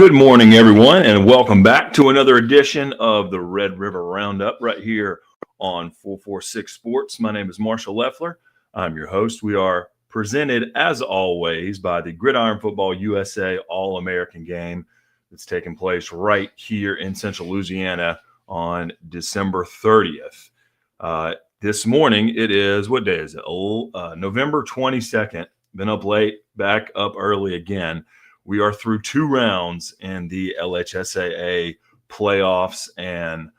Good morning, everyone, and welcome back to another edition of the Red River Roundup right here on 446 Sports. My name is Marshall Leffler. I'm your host. We are presented, as always, by the Gridiron Football USA All-American Game that's taking place right here in Central Louisiana on December 30th. This morning, it is, what day is it? November 22nd. Been up late, back up early again. We are through two rounds in the LHSAA playoffs, and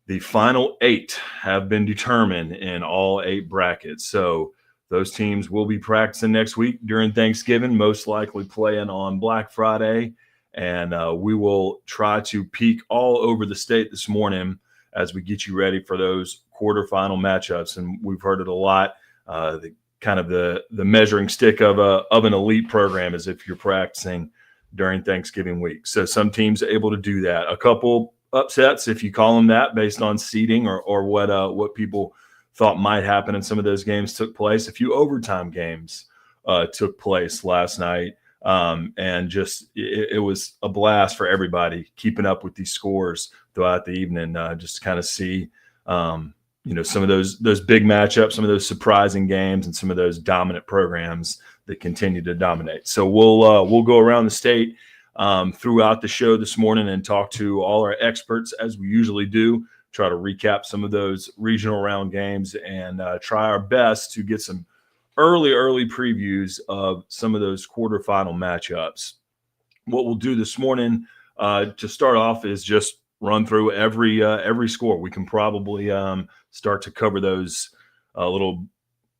the final eight have been determined in all eight brackets. So those teams will be practicing next week during Thanksgiving, most likely playing on Black Friday. And we will try to peek all over the state this morning as we get you ready for those quarterfinal matchups. And we've heard it a lot. The measuring stick of an elite program is if you're practicing during Thanksgiving week. So some teams are able to do that. A couple upsets, if you call them that, based on seeding or what people thought might happen in some of those games took place. A few overtime games took place last night, and just it was a blast for everybody keeping up with these scores throughout the evening. Just to kind of see. Some of those big matchups, some of those surprising games, and some of those dominant programs that continue to dominate. So we'll go around the state throughout the show this morning and talk to all our experts, as we usually do, try to recap some of those regional round games and try our best to get some early previews of some of those quarterfinal matchups. What we'll do this morning to start off is just run through every score. We can probably start to cover those a little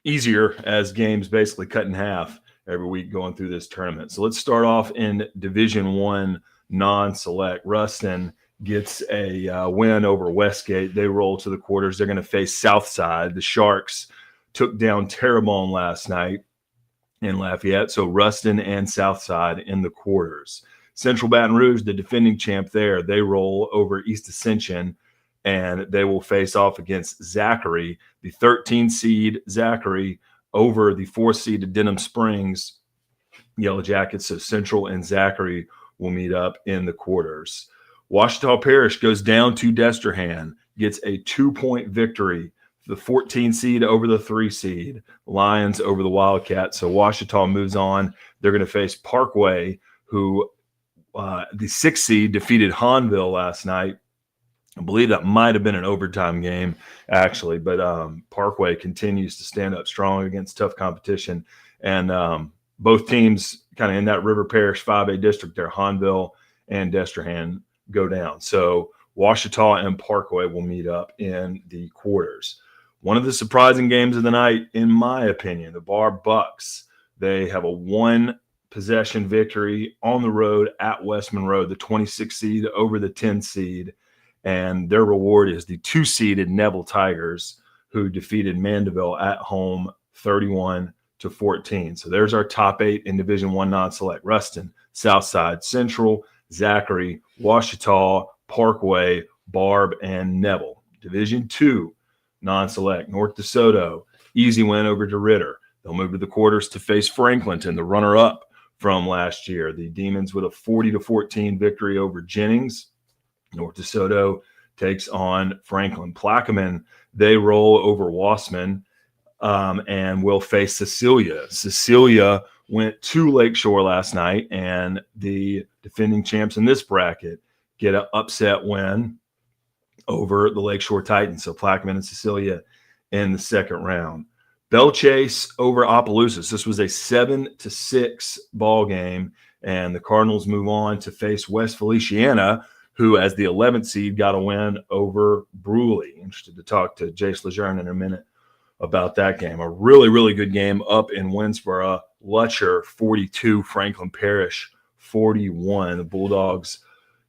easier as games basically cut in half every week going through this tournament. So let's start off in Division I non-select. Ruston gets a win over Westgate. They roll to the quarters. They're going to face Southside. The Sharks took down Terrebonne last night in Lafayette. So Ruston and Southside in the quarters. Central Baton Rouge, the defending champ there, they roll over East Ascension, and they will face off against Zachary, the 13 seed Zachary, over the 4 seed Denham Springs Yellow Jackets. So Central and Zachary will meet up in the quarters. Ouachita Parish goes down to Destrehan, gets a 2-point victory. The 14 seed over the 3 seed, Lions over the Wildcats. So Ouachita moves on. They're going to face Parkway, who the 6th seed defeated Hahnville last night. I believe that might have been an overtime game, actually, but Parkway continues to stand up strong against tough competition. And both teams kind of in that River Parish 5A district there, Hahnville and Destrehan, go down. So Ouachita and Parkway will meet up in the quarters. One of the surprising games of the night, in my opinion, the Bar Bucks. They have a 1-possession victory on the road at West Monroe, the 26 seed over the 10 seed. And their reward is the 2-seeded Neville Tigers, who defeated Mandeville at home 31-14. So there's our top 8 in Division I non-select. Ruston, Southside, Central, Zachary, Ouachita, Parkway, Barb, and Neville. Division II non-select. North DeSoto, easy win over DeRidder. They'll move to the quarters to face Franklinton, the runner-up from last year. The Demons with a 40-14 victory over Jennings. North DeSoto takes on Franklin. Plaquemine, they roll over Wassman and will face Cecilia. Cecilia went to Lakeshore last night, and the defending champs in this bracket get an upset win over the Lakeshore Titans. So Plaquemine and Cecilia in the second round. Belle Chase over Opelousas. This was a 7-6 ball game, and the Cardinals move on to face West Feliciana, who, as the 11th seed, got a win over Bruley. Interested to talk to Jace Lejeune in a minute about that game. A really good game up in Winsboro. Lutcher 42, Franklin Parish 41. The Bulldogs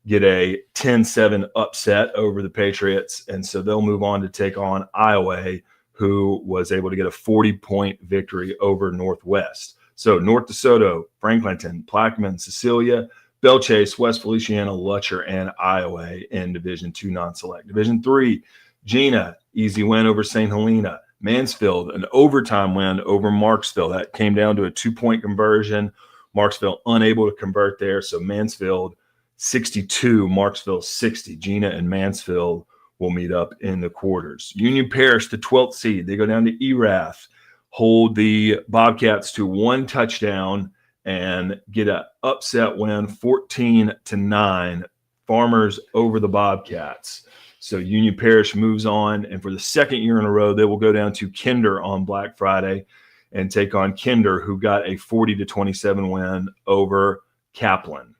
get a 10-7 upset over the Patriots, and so they'll move on to take on Iowa, who was able to get a 40-point victory over Northwest. So North DeSoto, Franklinton, Plaquemine, Cecilia, Belle Chase, West Feliciana, Lutcher, and Iowa in Division II non-select. Division III, Gina, easy win over St. Helena. Mansfield, an overtime win over Marksville. That came down to a 2-point conversion. Marksville unable to convert there, so Mansfield 62, Marksville 60. Gina and Mansfield will meet up in the quarters. Union Parish, the 12th seed, they go down to Erath, hold the Bobcats to 1 touchdown and get an upset win, 14-9. Farmers over the Bobcats. So Union Parish moves on, and for the second year in a row, they will go down to Kinder on Black Friday and take on Kinder, who got a 40-27 win over Kaplan.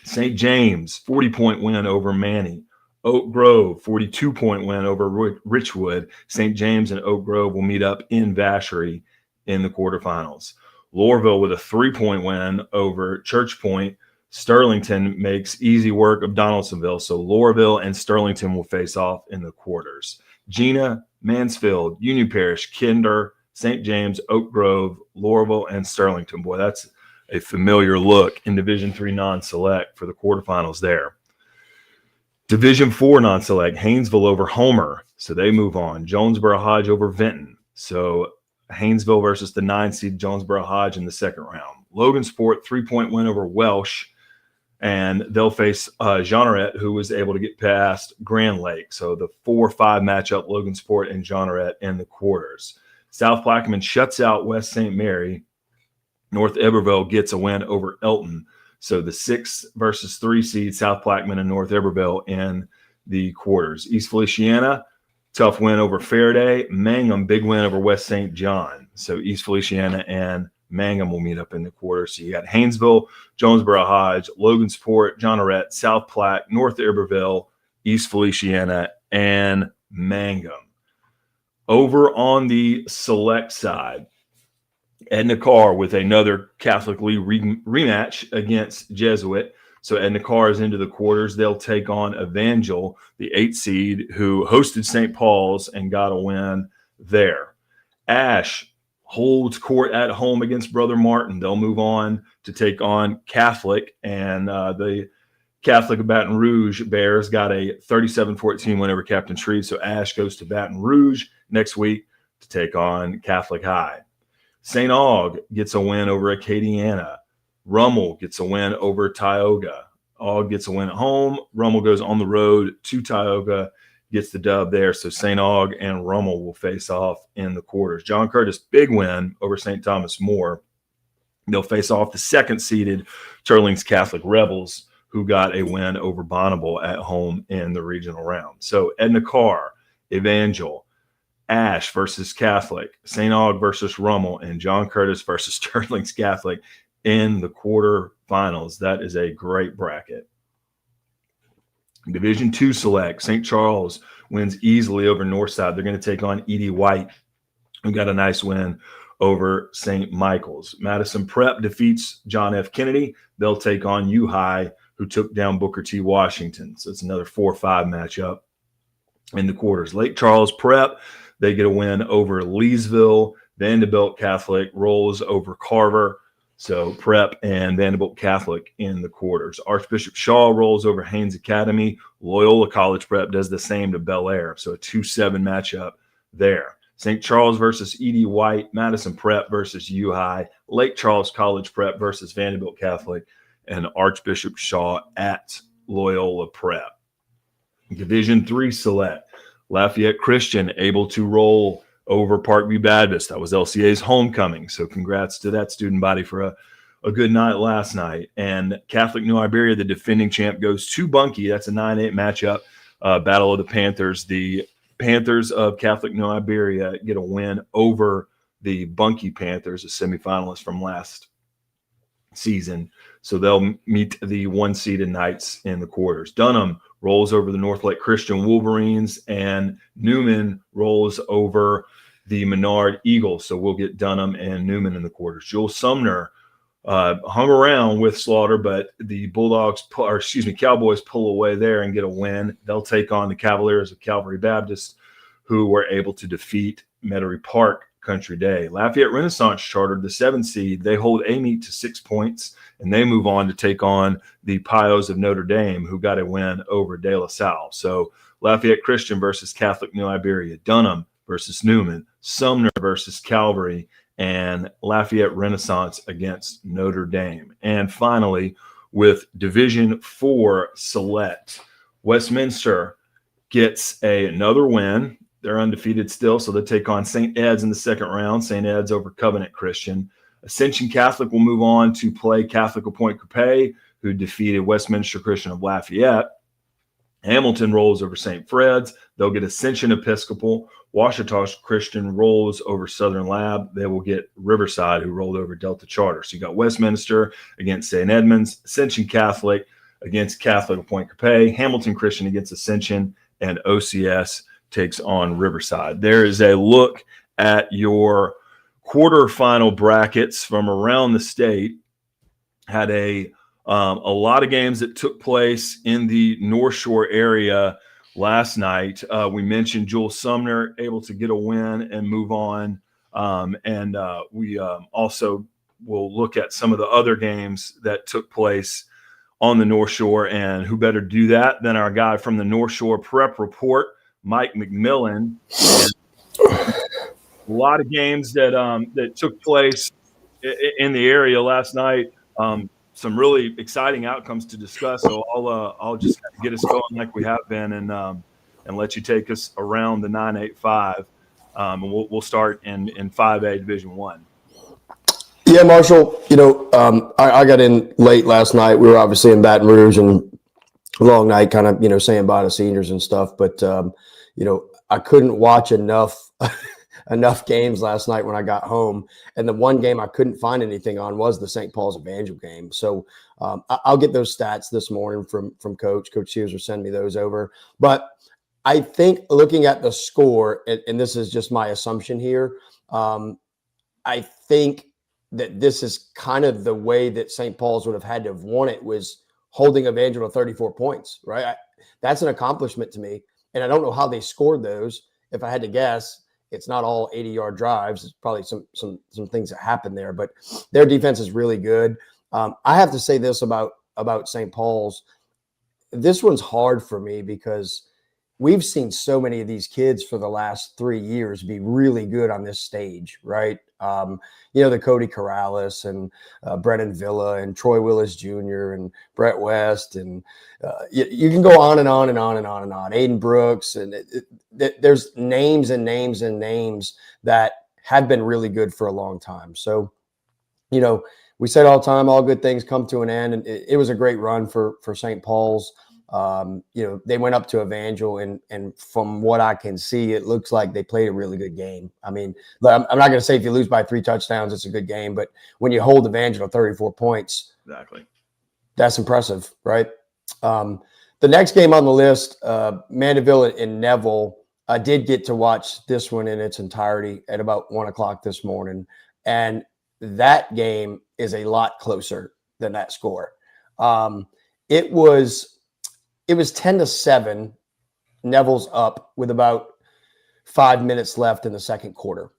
St. James, 40-point win over Manny. Oak Grove, 42-point win over Richwood. St. James and Oak Grove will meet up in Vacherie in the quarterfinals. Loreville with a 3-point win over Church Point. Sterlington makes easy work of Donaldsonville, so Loreville and Sterlington will face off in the quarters. Gina, Mansfield, Union Parish, Kinder, St. James, Oak Grove, Loreville, and Sterlington. Boy, that's a familiar look in Division III non-select for the quarterfinals there. Division IV non-select, Haynesville over Homer, so they move on. Jonesboro Hodge over Vinton, so Haynesville versus the 9 seed Jonesboro Hodge in the second round. Logansport, 3-point win over Welsh, and they'll face Jeanneret, who was able to get past Grand Lake. So the 4-5 matchup, Logansport and Jeanneret in the quarters. South Plaquemine shuts out West St. Mary. North Iberville gets a win over Elton. So the 6 versus 3 seed, South Plaquemine and North Iberville in the quarters. East Feliciana, tough win over Faraday. Mangum, big win over West St. John. So East Feliciana and Mangum will meet up in the quarters. So you got Haynesville, Jonesboro Hodge, Logansport, Jeanneret, South Platte, North Iberville, East Feliciana, and Mangum. Over on the select side, Edna Carr with another Catholic League rematch against Jesuit. So Edna Carr is into the quarters. They'll take on Evangel, the 8 seed, who hosted St. Paul's and got a win there. Ash holds court at home against Brother Martin. They'll move on to take on Catholic, and the Catholic of Baton Rouge Bears got a 37-14 win over Captain Shreve. So Ash goes to Baton Rouge next week to take on Catholic High. St. Aug gets a win over Acadiana. Rummel gets a win over Tioga. Aug gets a win at home. Rummel goes on the road to Tioga, gets the dub there. So St. Aug and Rummel will face off in the quarters. John Curtis, big win over St. Thomas More. They'll face off the 2nd-seeded Turlings Catholic Rebels, who got a win over Bonneville at home in the regional round. So Edna Carr, Evangel, Ash versus Catholic, St. Aug versus Rummel, and John Curtis versus Turlings Catholic in the quarterfinals. That is a great bracket. Division II select, St. Charles wins easily over Northside. They're going to take on Edie White, who got a nice win over St. Michael's. Madison Prep defeats John F. Kennedy. They'll take on U High, who took down Booker T. Washington. So it's another 4-5 matchup in the quarters. Lake Charles Prep, they get a win over Leesville. Vanderbilt Catholic rolls over Carver. So Prep and Vanderbilt Catholic in the quarters. Archbishop Shaw rolls over Haynes Academy. Loyola College Prep does the same to Bel Air. So a 2-7 matchup there. St. Charles versus Edie White. Madison Prep versus U High. Lake Charles College Prep versus Vanderbilt Catholic. And Archbishop Shaw at Loyola Prep. Division III select. Lafayette Christian able to roll over Parkview Baptist. That was LCA's homecoming. So congrats to that student body for a good night last night. And Catholic New Iberia, the defending champ, goes to Bunkie. That's a 9-8 matchup, Battle of the Panthers. The Panthers of Catholic New Iberia get a win over the Bunkie Panthers, a semifinalist from last season. So they'll meet the 1-seeded Knights in the quarters. Dunham rolls over the North Lake Christian Wolverines, and Newman rolls over the Menard Eagles. So we'll get Dunham and Newman in the quarters. Jules Sumner hung around with Slaughter, but the Cowboys pull away there and get a win. They'll take on the Cavaliers of Calvary Baptist, who were able to defeat Metairie Park Country Day. Lafayette Renaissance chartered the 7 seed. They hold Amite to 6 points, and they move on to take on the Pios of Notre Dame, who got a win over De La Salle. So Lafayette Christian versus Catholic New Iberia, Dunham versus Newman, Sumner versus Calvary, and Lafayette Renaissance against Notre Dame. And finally, with Division 4 select. Westminster gets another win. They're undefeated still, so they take on St. Ed's in the second round. St. Ed's over Covenant Christian. Ascension Catholic will move on to play Catholic of Point Coupé, who defeated Westminster Christian of Lafayette. Hamilton rolls over St. Fred's. They'll get Ascension Episcopal. Ouachita Christian rolls over Southern Lab. They will get Riverside, who rolled over Delta Charter. So you got Westminster against St. Edmunds, Ascension Catholic against Catholic of Point Coupé, Hamilton Christian against Ascension, and OCS takes on Riverside. There is a look at your quarterfinal brackets from around the state. Had a lot of games that took place in the North Shore area last night. We mentioned Jules Sumner able to get a win and move on. We also will look at some of the other games that took place on the North Shore, and who better do that than our guy from the North Shore Prep Report, Mike McMillan. And a lot of games that took place in the area last night. Some really exciting outcomes to discuss. So I'll just get us going like we have been, and let you take us around the 985. And we'll start in 5A Division 1. Yeah, Marshall, I got in late last night. We were obviously in Baton Rouge and long night, kind of, saying bye to seniors and stuff. But, I couldn't watch enough games last night when I got home. And the one game I couldn't find anything on was the St. Paul's Evangel game. So I'll get those stats this morning from Coach. Coach Sears will send me those over. But I think looking at the score, and this is just my assumption here, I think that this is kind of the way that St. Paul's would have had to have won it, was holding Evangel to 34 points, right? That's an accomplishment to me. And I don't know how they scored those. If I had to guess, it's not all 80-yard drives. It's probably some things that happen there, but their defense is really good. I have to say this about St. Paul's. This one's hard for me because we've seen so many of these kids for the last 3 years be really good on this stage, right? The Cody Corrales and Brennan Villa and Troy Willis Jr. and Brett West, and you can go on and on and on and on and on. Aiden Brooks, and there's names and names and names that have been really good for a long time. So, we say it all the time, all good things come to an end, and it was a great run for St. Paul's. They went up to Evangel, and from what I can see, it looks like they played a really good game. I mean, I'm not going to say if you lose by 3 touchdowns, it's a good game, but when you hold Evangel to 34 points, exactly, that's impressive, right? The next game on the list, Mandeville and Neville, I did get to watch this one in its entirety at about 1:00 this morning, and that game is a lot closer than that score. It was 10-7. Neville's up with about 5 minutes left in the second quarter.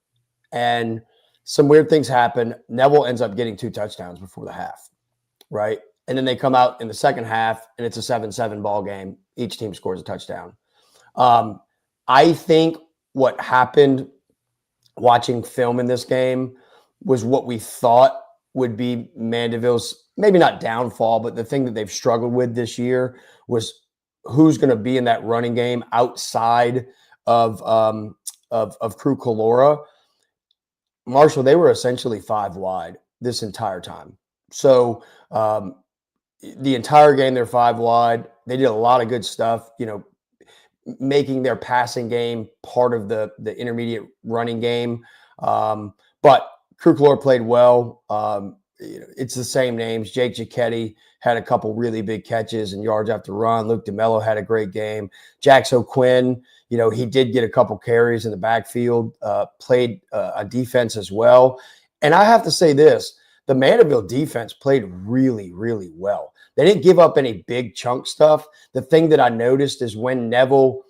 And some weird things happen. Neville ends up getting 2 touchdowns before the half, right? And then they come out in the second half, and it's a 7-7 ball game. Each team scores a touchdown. I think what happened watching film in this game was what we thought would be Mandeville's, maybe not downfall, but the thing that they've struggled with this year was who's going to be in that running game outside of Crew Calora. Marshall, they were essentially 5 wide this entire time. So the entire game, they're 5 wide. They did a lot of good stuff, making their passing game part of the intermediate running game. But Crew Calora played well. It's the same names. Jake Giacchetti had a couple really big catches and yards after run. Luke DeMello had a great game. Jax O'Quinn, he did get a couple carries in the backfield, played a defense as well. And I have to say this, the Mandeville defense played really, really well. They didn't give up any big chunk stuff. The thing that I noticed is when Neville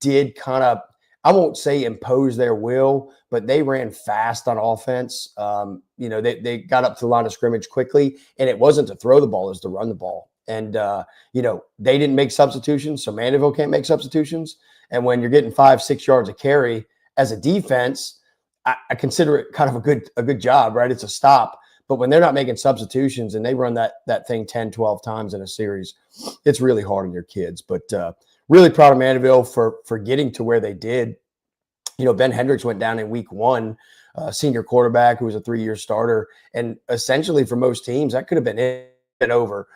did kind of, I won't say impose their will, but they ran fast on offense. They got up to the line of scrimmage quickly, and it wasn't to throw the ball, it was to run the ball. And, they didn't make substitutions, so Mandeville can't make substitutions. And when you're getting 5-6 yards of carry as a defense, I consider it kind of a good job, right? It's a stop. But when they're not making substitutions and they run that thing 10, 12 times in a series, it's really hard on your kids. But really proud of Mandeville for getting to where they did. Ben Hendricks went down in week 1, senior quarterback who was a 3-year starter. And essentially for most teams, that could have been it over.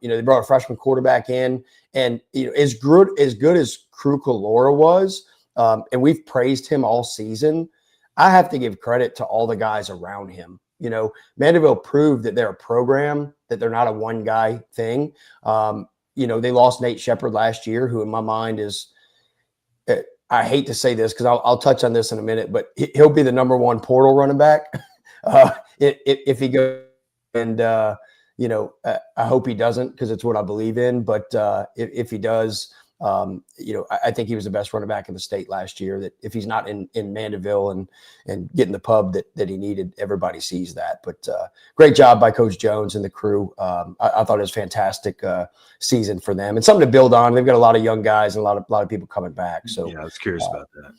They brought a freshman quarterback in, and as good as Crew Calora was, and we've praised him all season, I have to give credit to all the guys around him. Mandeville proved that they're a program, that they're not a one-guy thing. They lost Nate Shepard last year, who in my mind is, I hate to say this because I'll touch on this in a minute, but he'll be the number 1 portal running back if he goes. And, I hope he doesn't because it's what I believe in. But if he does, I think he was the best running back in the state last year. That if he's not in Mandeville and getting the pub that he needed, everybody sees that. But great job by Coach Jones and the crew. I thought it was a fantastic season for them and something to build on. They've got a lot of young guys and a lot of people coming back. So yeah, I was curious about that.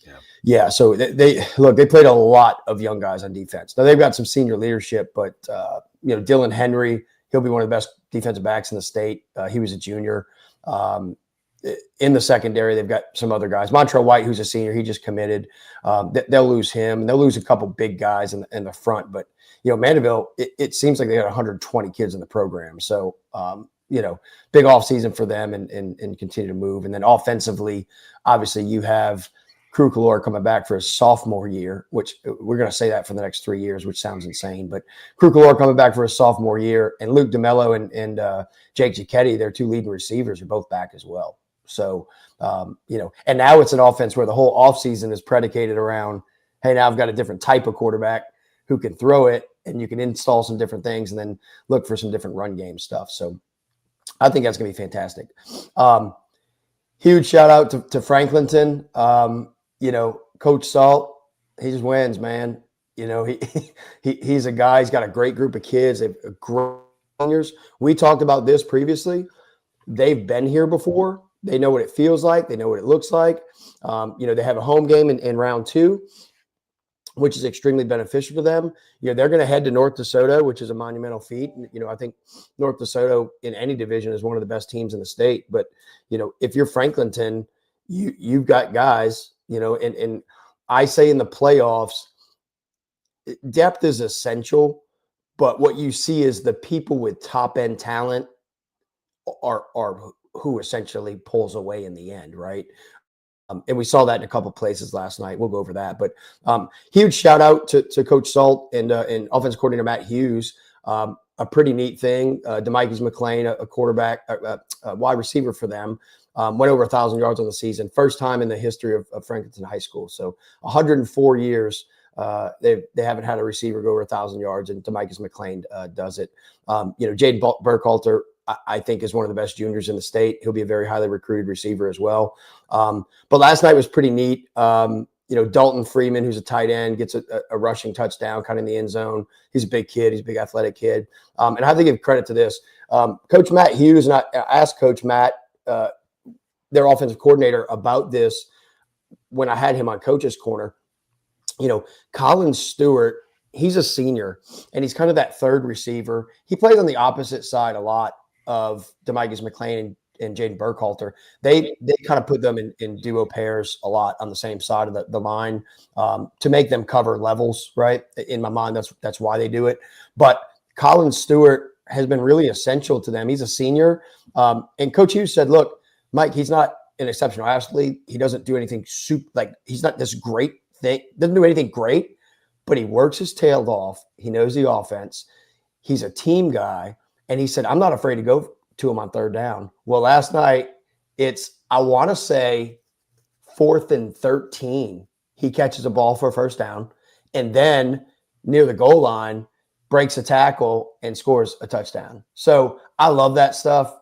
Yeah. So they played a lot of young guys on defense. Now they've got some senior leadership, but Dylan Henry, he'll be one of the best defensive backs in the state. He was a junior. In the secondary, they've got some other guys. Montrell White, who's a senior, he just committed. They'll lose him, and they'll lose a couple big guys in the front. But Mandeville, it seems like they got 120 kids in the program. So big off season for them, and continue to move. And then offensively, obviously, you have Crew Calora coming back for his sophomore year, which we're going to say that for the next 3 years, which sounds insane. But Crew Calora coming back for his sophomore year, and Luke DeMello and Jake Giacchetti, their 2 leading receivers, are both back as well. So, and now it's an offense where the whole offseason is predicated around, hey, now I've got a different type of quarterback who can throw it, and you can install some different things and then look for some different run game stuff. So I think that's going to be fantastic. Huge shout out to Franklinton. Coach Salt, he just wins, man. He's a guy, he's got a great group of kids. They've great seniors. We talked about this previously. They've been here before. They know what it feels like. They know what it looks like. They have a home game in round 2, which is extremely beneficial to them. They're going to head to North DeSoto, which is a monumental feat. I think North DeSoto in any division is one of the best teams in the state. But, if you're Franklinton, you've got guys, and I say in the playoffs, depth is essential. But what you see is the people with top end talent are who essentially pulls away in the end, right? And we saw that in a couple places last night. We'll go over that. But huge shout out to Coach Salt and offense coordinator Matt Hughes. A pretty neat thing. DeMikes McLean, a quarterback, a wide receiver for them, went over 1,000 yards on the season. First time in the history of Franklinton High School. So 104 years. They haven't had a receiver go over 1,000 yards, and DeMikes McLean does it. Jaden Burkhalter, I think, is one of the best juniors in the state. He'll be a very highly recruited receiver as well. But last night was pretty neat. Dalton Freeman, who's a tight end, gets a rushing touchdown kind of in the end zone. He's a big kid. He's a big athletic kid. And I have to give credit to this. Coach Matt Hughes, and I asked Coach Matt, their offensive coordinator, about this when I had him on Coach's Corner. Colin Stewart, he's a senior, and he's kind of that third receiver. He plays on the opposite side a lot of DeMikes McLean and Jaden Burkhalter. They kind of put them in duo pairs a lot on the same side of the line to make them cover levels, right? In my mind, that's why they do it. But Colin Stewart has been really essential to them. He's a senior. And Coach Hughes said, look, Mike, he's not an exceptional athlete. He doesn't do anything he's not this great thing, doesn't do anything great, but he works his tail off. He knows the offense. He's a team guy. And he said, I'm not afraid to go to him on third down. Well, last night, I want to say 4th and 13. He catches a ball for a first down, and then near the goal line, breaks a tackle and scores a touchdown. So I love that stuff.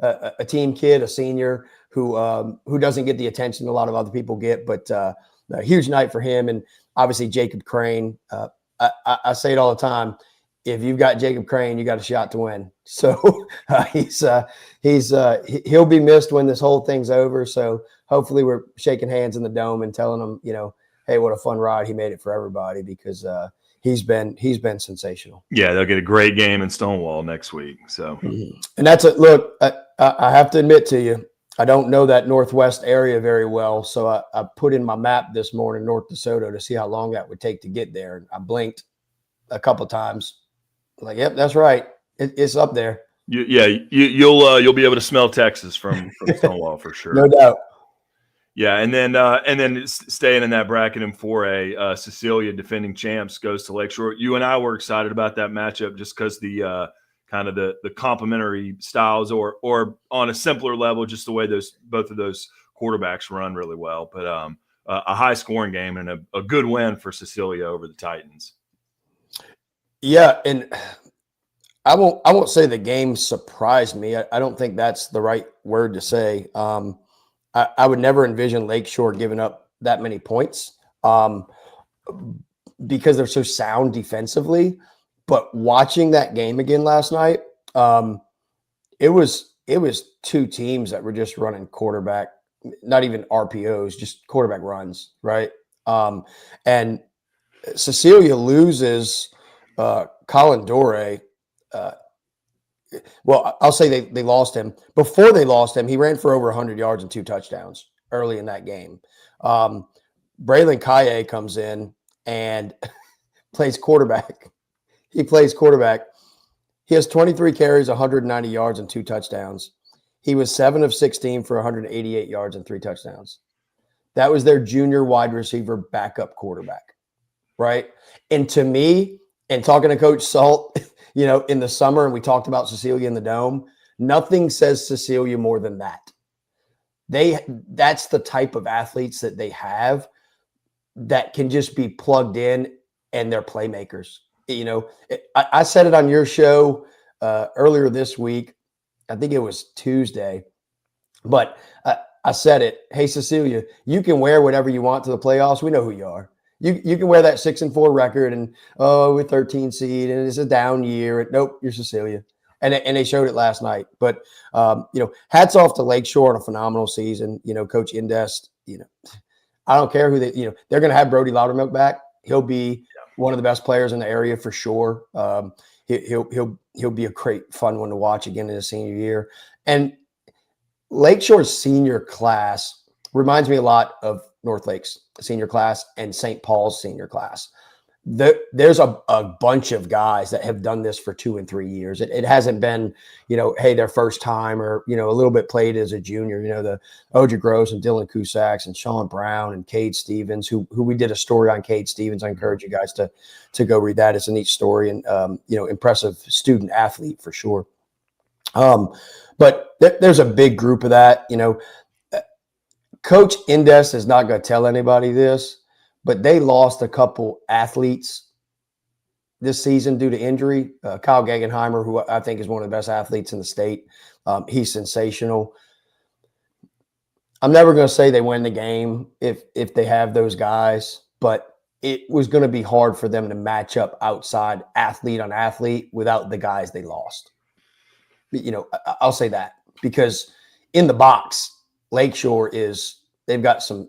A team kid, a senior who doesn't get the attention a lot of other people get, but a huge night for him. And obviously Jacob Crane. I say it all the time. If you've got Jacob Crane, you got a shot to win. So he'll be missed when this whole thing's over. So hopefully we're shaking hands in the dome and telling him, hey, what a fun ride. He made it for everybody, because he's been sensational. Yeah, they'll get a great game in Stonewall next week. So, and that's a look. I have to admit to you, I don't know that Northwest area very well, so I put in my map this morning North DeSoto to see how long that would take to get there. I blinked a couple times, like, yep, that's right, it's up there. You'll be able to smell Texas from Stonewall for sure. No doubt. Yeah, and then staying in that bracket in 4A, Cecilia, defending champs, goes to Lakeshore. You and I were excited about that matchup just because the kind of the complementary styles, or on a simpler level, just the way both of those quarterbacks run really well. But a high scoring game and a good win for Cecilia over the Titans. Yeah, and I won't say the game surprised me. I don't think that's the right word to say. I would never envision Lakeshore giving up that many points because they're so sound defensively. But watching that game again last night, it was two teams that were just running quarterback, not even RPOs, just quarterback runs, right? And Cecilia loses Colin Dore. Well, I'll say they lost him. Before they lost him, he ran for over 100 yards and 2 touchdowns early in that game. Braylon Kaye comes in and plays quarterback. He plays quarterback. He has 23 carries, 190 yards, and 2 touchdowns. He was 7 of 16 for 188 yards and 3 touchdowns. That was their junior wide receiver backup quarterback, right? And to me, and talking to Coach Salt, in the summer, and we talked about Cecilia in the Dome, nothing says Cecilia more than that. That's the type of athletes that they have that can just be plugged in, and they're playmakers. I said it on your show earlier this week. I think it was Tuesday, but I said it. Hey, Cecilia, you can wear whatever you want to the playoffs. We know who you are. You can wear that 6-4 record and with 13 seed and it's a down year. Nope, you're Cecilia, and they showed it last night. But hats off to Lakeshore on a phenomenal season. Coach Indest. I don't care who they're going to have Brody Loudermilk back. He'll be one of the best players in the area for sure. He'll be a great fun one to watch again in his senior year. And Lakeshore's senior class reminds me a lot of North Lake's senior class and St. Paul's senior class. There's a bunch of guys that have done this for 2 and 3 years. It hasn't been, hey, their first time or, a little bit played as a junior, the Oja Gross and Dylan Kusaks and Sean Brown and Cade Stevens, who we did a story on Cade Stevens. I encourage you guys to go read that. It's a neat story and, impressive student athlete for sure. But there's a big group of that, Coach Indest is not going to tell anybody this, but they lost a couple athletes this season due to injury. Kyle Gegenheimer, who I think is one of the best athletes in the state. He's sensational. I'm never going to say they win the game if they have those guys, but it was going to be hard for them to match up outside athlete on athlete without the guys they lost. I'll say that because in the box, Lakeshore they've got some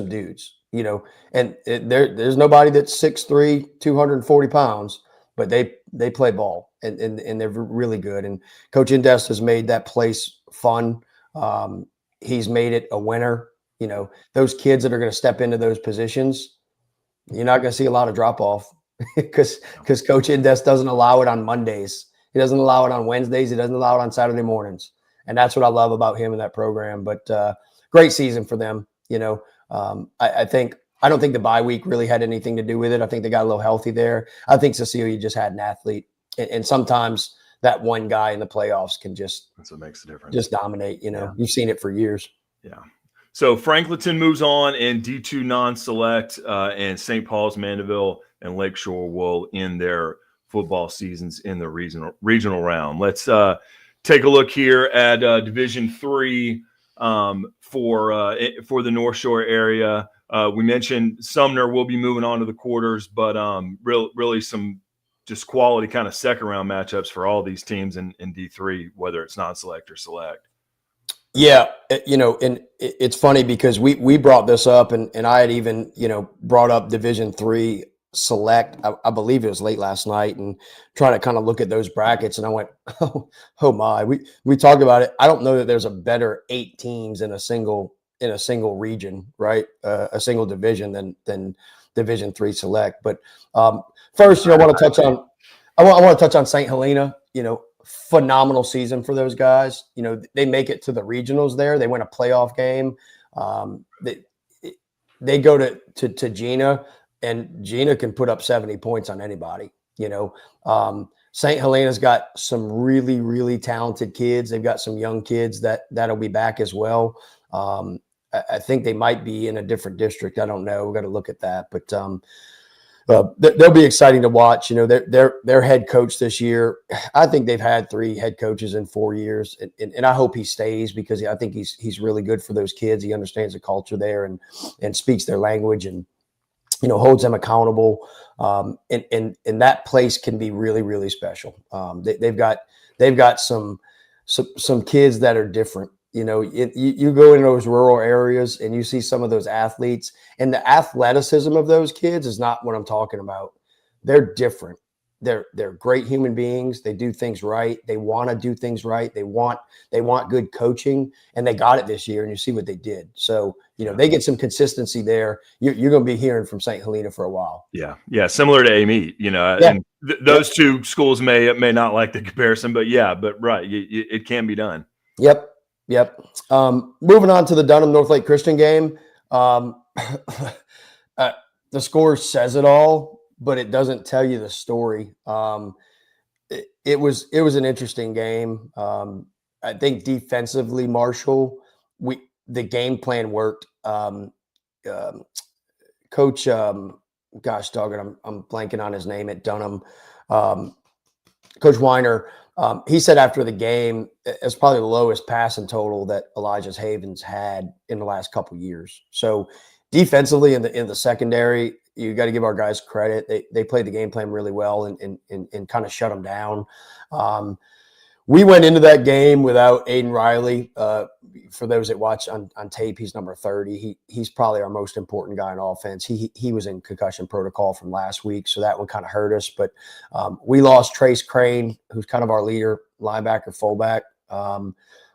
dudes, and there's nobody that's 6'3", 240 pounds, but they play ball and they're really good. And Coach Indest has made that place fun. He's made it a winner. Those kids that are going to step into those positions, you're not going to see a lot of drop off because Coach Indest doesn't allow it on Mondays. He doesn't allow it on Wednesdays. He doesn't allow it on Saturday mornings. And that's what I love about him and that program. But great season for them. I don't think the bye week really had anything to do with it. I think they got a little healthy there. I think Cecilia just had an athlete. And sometimes that one guy in the playoffs can that's what makes the difference. Just dominate. You've seen it for years. Yeah. So Franklinton moves on in D2 non-select, and St. Paul's, Mandeville, and Lakeshore will end their football seasons in the regional round. Let's take a look here at Division III for the North Shore area. We mentioned Sumner will be moving on to the quarters, but really some just quality kind of second round matchups for all these teams in D3, whether it's non-select or select. Yeah, and it's funny because we brought this up, and I had even brought up Division III Select. I believe it was late last night, and trying to kind of look at those brackets, and I went, oh my. We talked about it. I don't know that there's a better 8 teams in a single region, right? A single division than Division III Select. But first, I want to touch on I want to touch on St. Helena. Phenomenal season for those guys. They make it to the regionals there. They win a playoff game. They go to Gina, and Gina can put up 70 points on anybody. St. Helena's got some really, really talented kids. They've got some young kids that'll be back as well. I think they might be in a different district. I don't know. We've got to look at that. But they'll be exciting to watch. Their head coach this year, I think they've had 3 head coaches in 4 years, and I hope he stays because I think he's really good for those kids. He understands the culture there and speaks their language and holds them accountable. And that place can be really, really special. They've got some kids that are different. You go in those rural areas and you see some of those athletes, and the athleticism of those kids is not what I'm talking about. They're different. They're great human beings. They do things right. They want to do things right. They want good coaching, and they got it this year. And you see what they did. So they get some consistency there. You're going to be hearing from St. Helena for a while. Yeah, similar to Amite. And those two schools may not like the comparison, but right, it can be done. Yep. Moving on to the Dunham North Lake Christian game. The score says it all, but it doesn't tell you the story. It was an interesting game. I think defensively, Marshall, the game plan worked. Coach, gosh dog it, I'm blanking on his name at Dunham. Coach Weiner. He said after the game, it's probably the lowest passing total that Elijah Havens had in the last couple of years. So defensively in the secondary, you got to give our guys credit. They played the game plan really well and kind of shut them down. We went into that game without Aiden Riley. For those that watch on tape, he's number 30. He's probably our most important guy in offense. He was in concussion protocol from last week, so that one kind of hurt us. But we lost Trace Crane, who's kind of our leader, linebacker, fullback,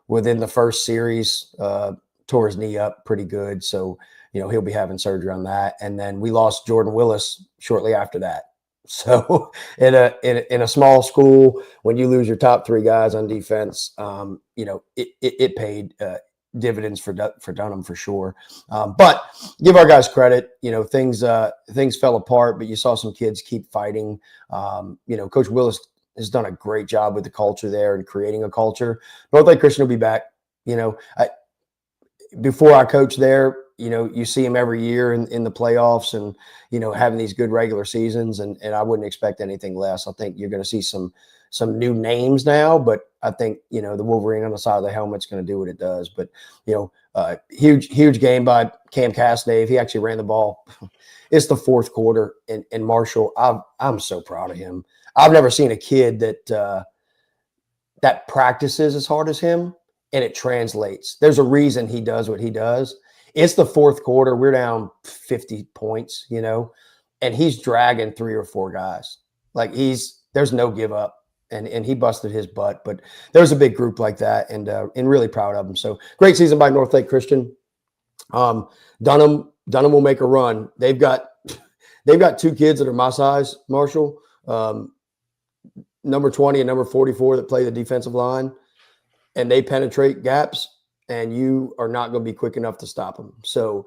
within the first series. Tore his knee up pretty good, so he'll be having surgery on that. And then we lost Jordan Willis shortly after that. So in a small school, when you lose your top 3 guys on defense, it paid dividends for Dunham for sure. But give our guys credit. Things fell apart, but you saw some kids keep fighting. Coach Willis has done a great job with the culture there and creating a culture. North Lake Christian will be back. Before I coached there, you see him every year in the playoffs and, having these good regular seasons. And I wouldn't expect anything less. I think you're going to see some new names now, but I think, the Wolverine on the side of the helmet's going to do what it does. But, huge game by Cam Castnave. He actually ran the ball. It's the 4th quarter. And Marshall, I'm so proud of him. I've never seen a kid that practices as hard as him, and it translates. There's a reason he does what he does. It's the 4th quarter. We're down 50 points, and he's dragging 3 or 4 guys. Like there's no give up, and he busted his butt. But there's a big group like that, and really proud of him. So great season by North Lake Christian. Dunham will make a run. They've got 2 kids that are my size, Marshall, number 20 and number 44 that play the defensive line, and they penetrate gaps. And you are not going to be quick enough to stop them. So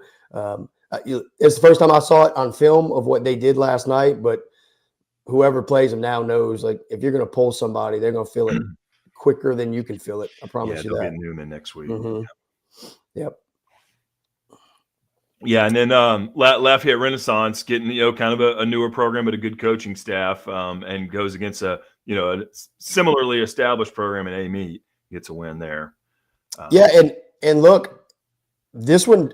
it's the first time I saw it on film of what they did last night. But whoever plays them now knows, like, if you're going to pull somebody, they're going to feel it quicker than you can feel it. I promise you that. They'll get Newman next week. Mm-hmm. Yep. Yeah, and then Lafayette Renaissance getting kind of a newer program but a good coaching staff, and goes against a similarly established program in Amite, gets a win there. And look, this one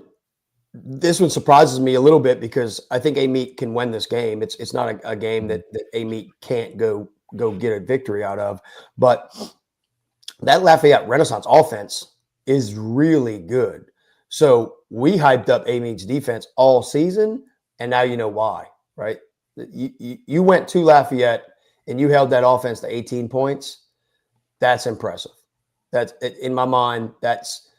surprises me a little bit because I think Amite can win this game. It's not a game that Amite can't go get a victory out of. But that Lafayette Renaissance offense is really good. So we hyped up Amite's defense all season, and now you know why, right? You went to Lafayette and you held that offense to 18 points. That's impressive. That's in my mind. That's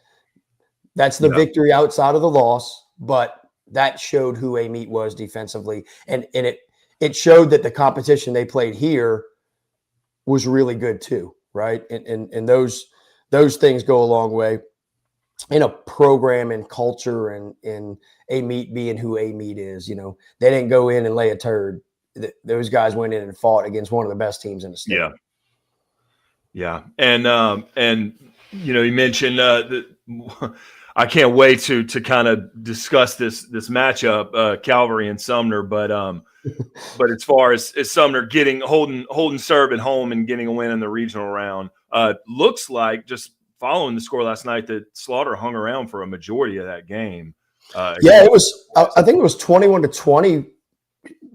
the victory outside of the loss, but that showed who Amite was defensively, and it showed that the competition they played here was really good too, right? And those things go a long way in a program and culture, and in Amite being who Amite is. They didn't go in and lay a turd. Those guys went in and fought against one of the best teams in the state. Yeah. And you mentioned I can't wait to kind of discuss this matchup, Calvary and Sumner. But as far as Sumner holding serve at home and getting a win in the regional round, looks like, just following the score last night, that Slaughter hung around for a majority of that game. It was. I think it was 21-20.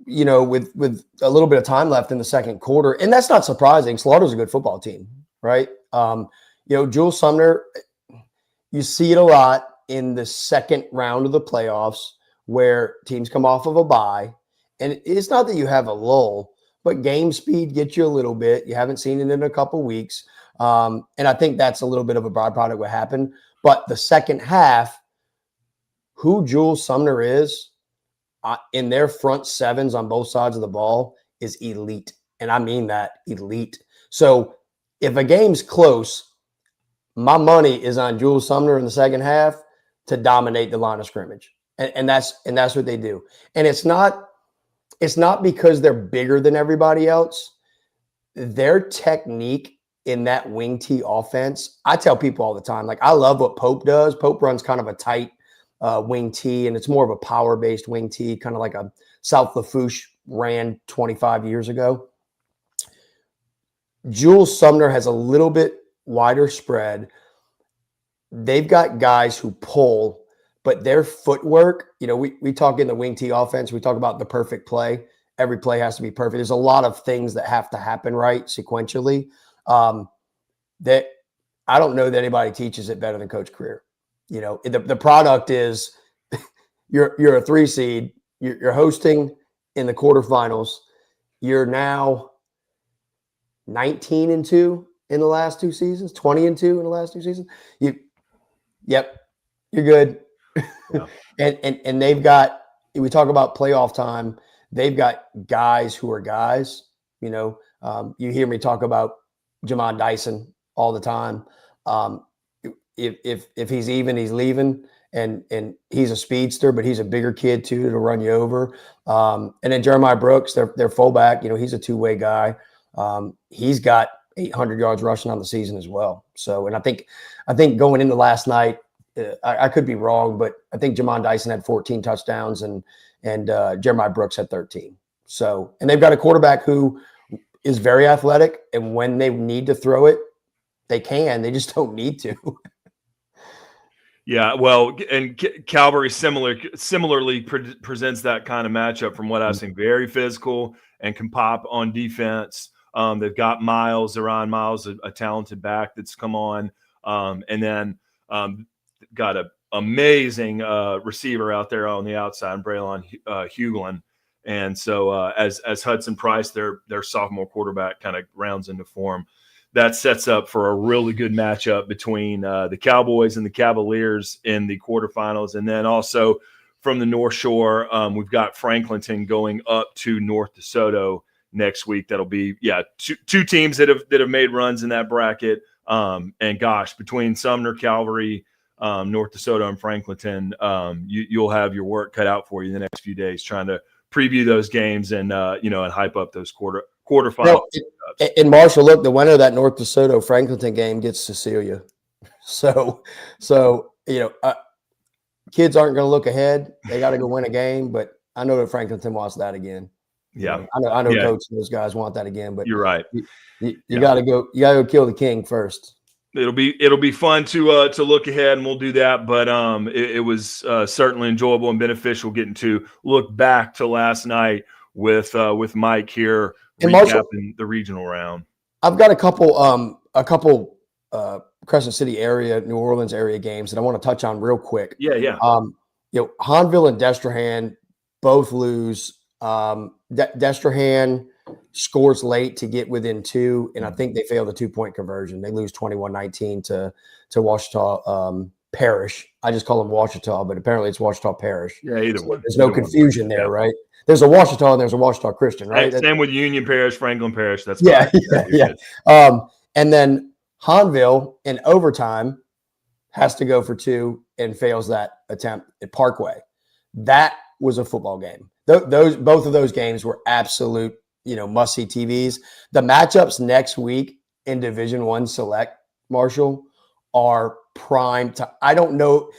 With a little bit of time left in the second quarter, and that's not surprising. Slaughter's a good football team, right? Jules Sumner, you see it a lot in the second round of the playoffs where teams come off of a bye, and it's not that you have a lull, but game speed gets you a little bit. You haven't seen it in a couple weeks, and I think that's a little bit of a byproduct of what happened. But the second half, who Jules Sumner is in their front sevens on both sides of the ball is elite. And I mean that, elite. So if a game's close, my money is on Jules Sumner in the second half to dominate the line of scrimmage. And that's what they do. And it's not because they're bigger than everybody else. Their technique in that wing tee offense, I tell people all the time, like, I love what Pope does. Pope runs kind of a tight wing tee, and it's more of a power-based wing tee, kind of like a South Lafourche ran 25 years ago. Jules Sumner has a little bit wider spread. They've got guys who pull, but their footwork, we talk in the wing tee offense, we talk about the perfect play. Every play has to be perfect. There's a lot of things that have to happen right sequentially. That I don't know that anybody teaches it better than Coach Creer. The product is you're a 3 seed. You're hosting in the quarterfinals. You're now 19-2 in the last 2 seasons, 20-2 in the last 2 seasons. You're good. Yeah. and they've got, we talk about playoff time. They've got guys who are guys. You hear me talk about Jamon Dyson all the time. If he's even, he's leaving, and he's a speedster, but he's a bigger kid too to run you over. And then Jeremiah Brooks, their fullback, he's a two-way guy. He's got 800 yards rushing on the season as well. So, and I think going into last night, I could be wrong, but I think Jamon Dyson had 14 touchdowns and Jeremiah Brooks had 13. So, and they've got a quarterback who is very athletic, and when they need to throw it, they can. They just don't need to. Yeah, well, and Calvary similarly presents that kind of matchup from what I've seen. Very physical and can pop on defense. They've got Aaron Miles, a talented back that's come on, and then got an amazing receiver out there on the outside, Braylon Huglin. And so as Hudson Price, their sophomore quarterback, kind of rounds into form, that sets up for a really good matchup between the Cowboys and the Cavaliers in the quarterfinals. And then also from the North Shore, we've got Franklinton going up to North DeSoto next week. That'll be, two teams that have made runs in that bracket. And gosh, between Sumner, Calvary, North DeSoto, and Franklinton, you'll have your work cut out for you the next few days trying to preview those games and and hype up those quarterfinals. And Marshall, look, the winner of that North DeSoto Franklinton game gets Cecilia. So kids aren't going to look ahead. They got to go win a game, but I know that Franklinton wants that again. Yeah, I know Coach and those guys want that again, but you're right. You got to go. You got to go kill the king first. It'll be fun to look ahead, and we'll do that. But it was certainly enjoyable and beneficial getting to look back to last night with Mike here and recapping Marshall, the regional round. I've got a couple Crescent City area, New Orleans area games that I want to touch on real quick. Yeah. Hahnville and Destrehan both lose. Destrehan scores late to get within 2, and I think they fail the 2-point conversion. They lose 21-19 to Washita Parish. I just call them Washita, but apparently it's Washita Parish. Yeah, either so one. There's no Either confusion there, yeah. right? There's a Washita and there's a Washita Christian, right? Same with Union Parish, Franklin Parish. That's yeah, fine. yeah. And then Hanville in overtime has to go for 2 and fails that attempt at Parkway. That was a football game. Both of those games were absolute, must-see TVs. The matchups next week in Division I Select, Marshall, are prime. I don't know.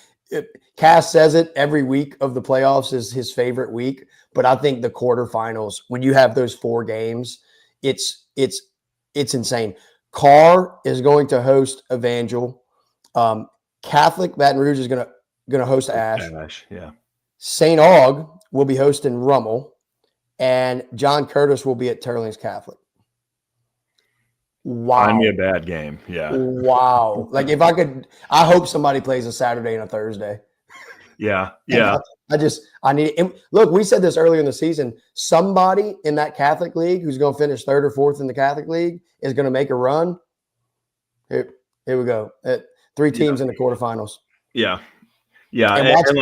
Cass says it every week of the playoffs is his favorite week, but I think the quarterfinals, when you have those 4 games, it's insane. Carr is going to host Evangel. Catholic Baton Rouge is going to host Ash. Yeah. St. Aug will be hosting Rummel, and John Curtis will be at Turlings Catholic. Wow. Find me a bad game. Yeah. Wow. Like if I could, I hope somebody plays a Saturday and a Thursday. Yeah. Yeah. I need it. Look, we said this earlier in the season. Somebody in that Catholic league who's going to finish 3rd or 4th in the Catholic league is going to make a run. Here we go. 3 teams in the quarterfinals. Yeah. Yeah. And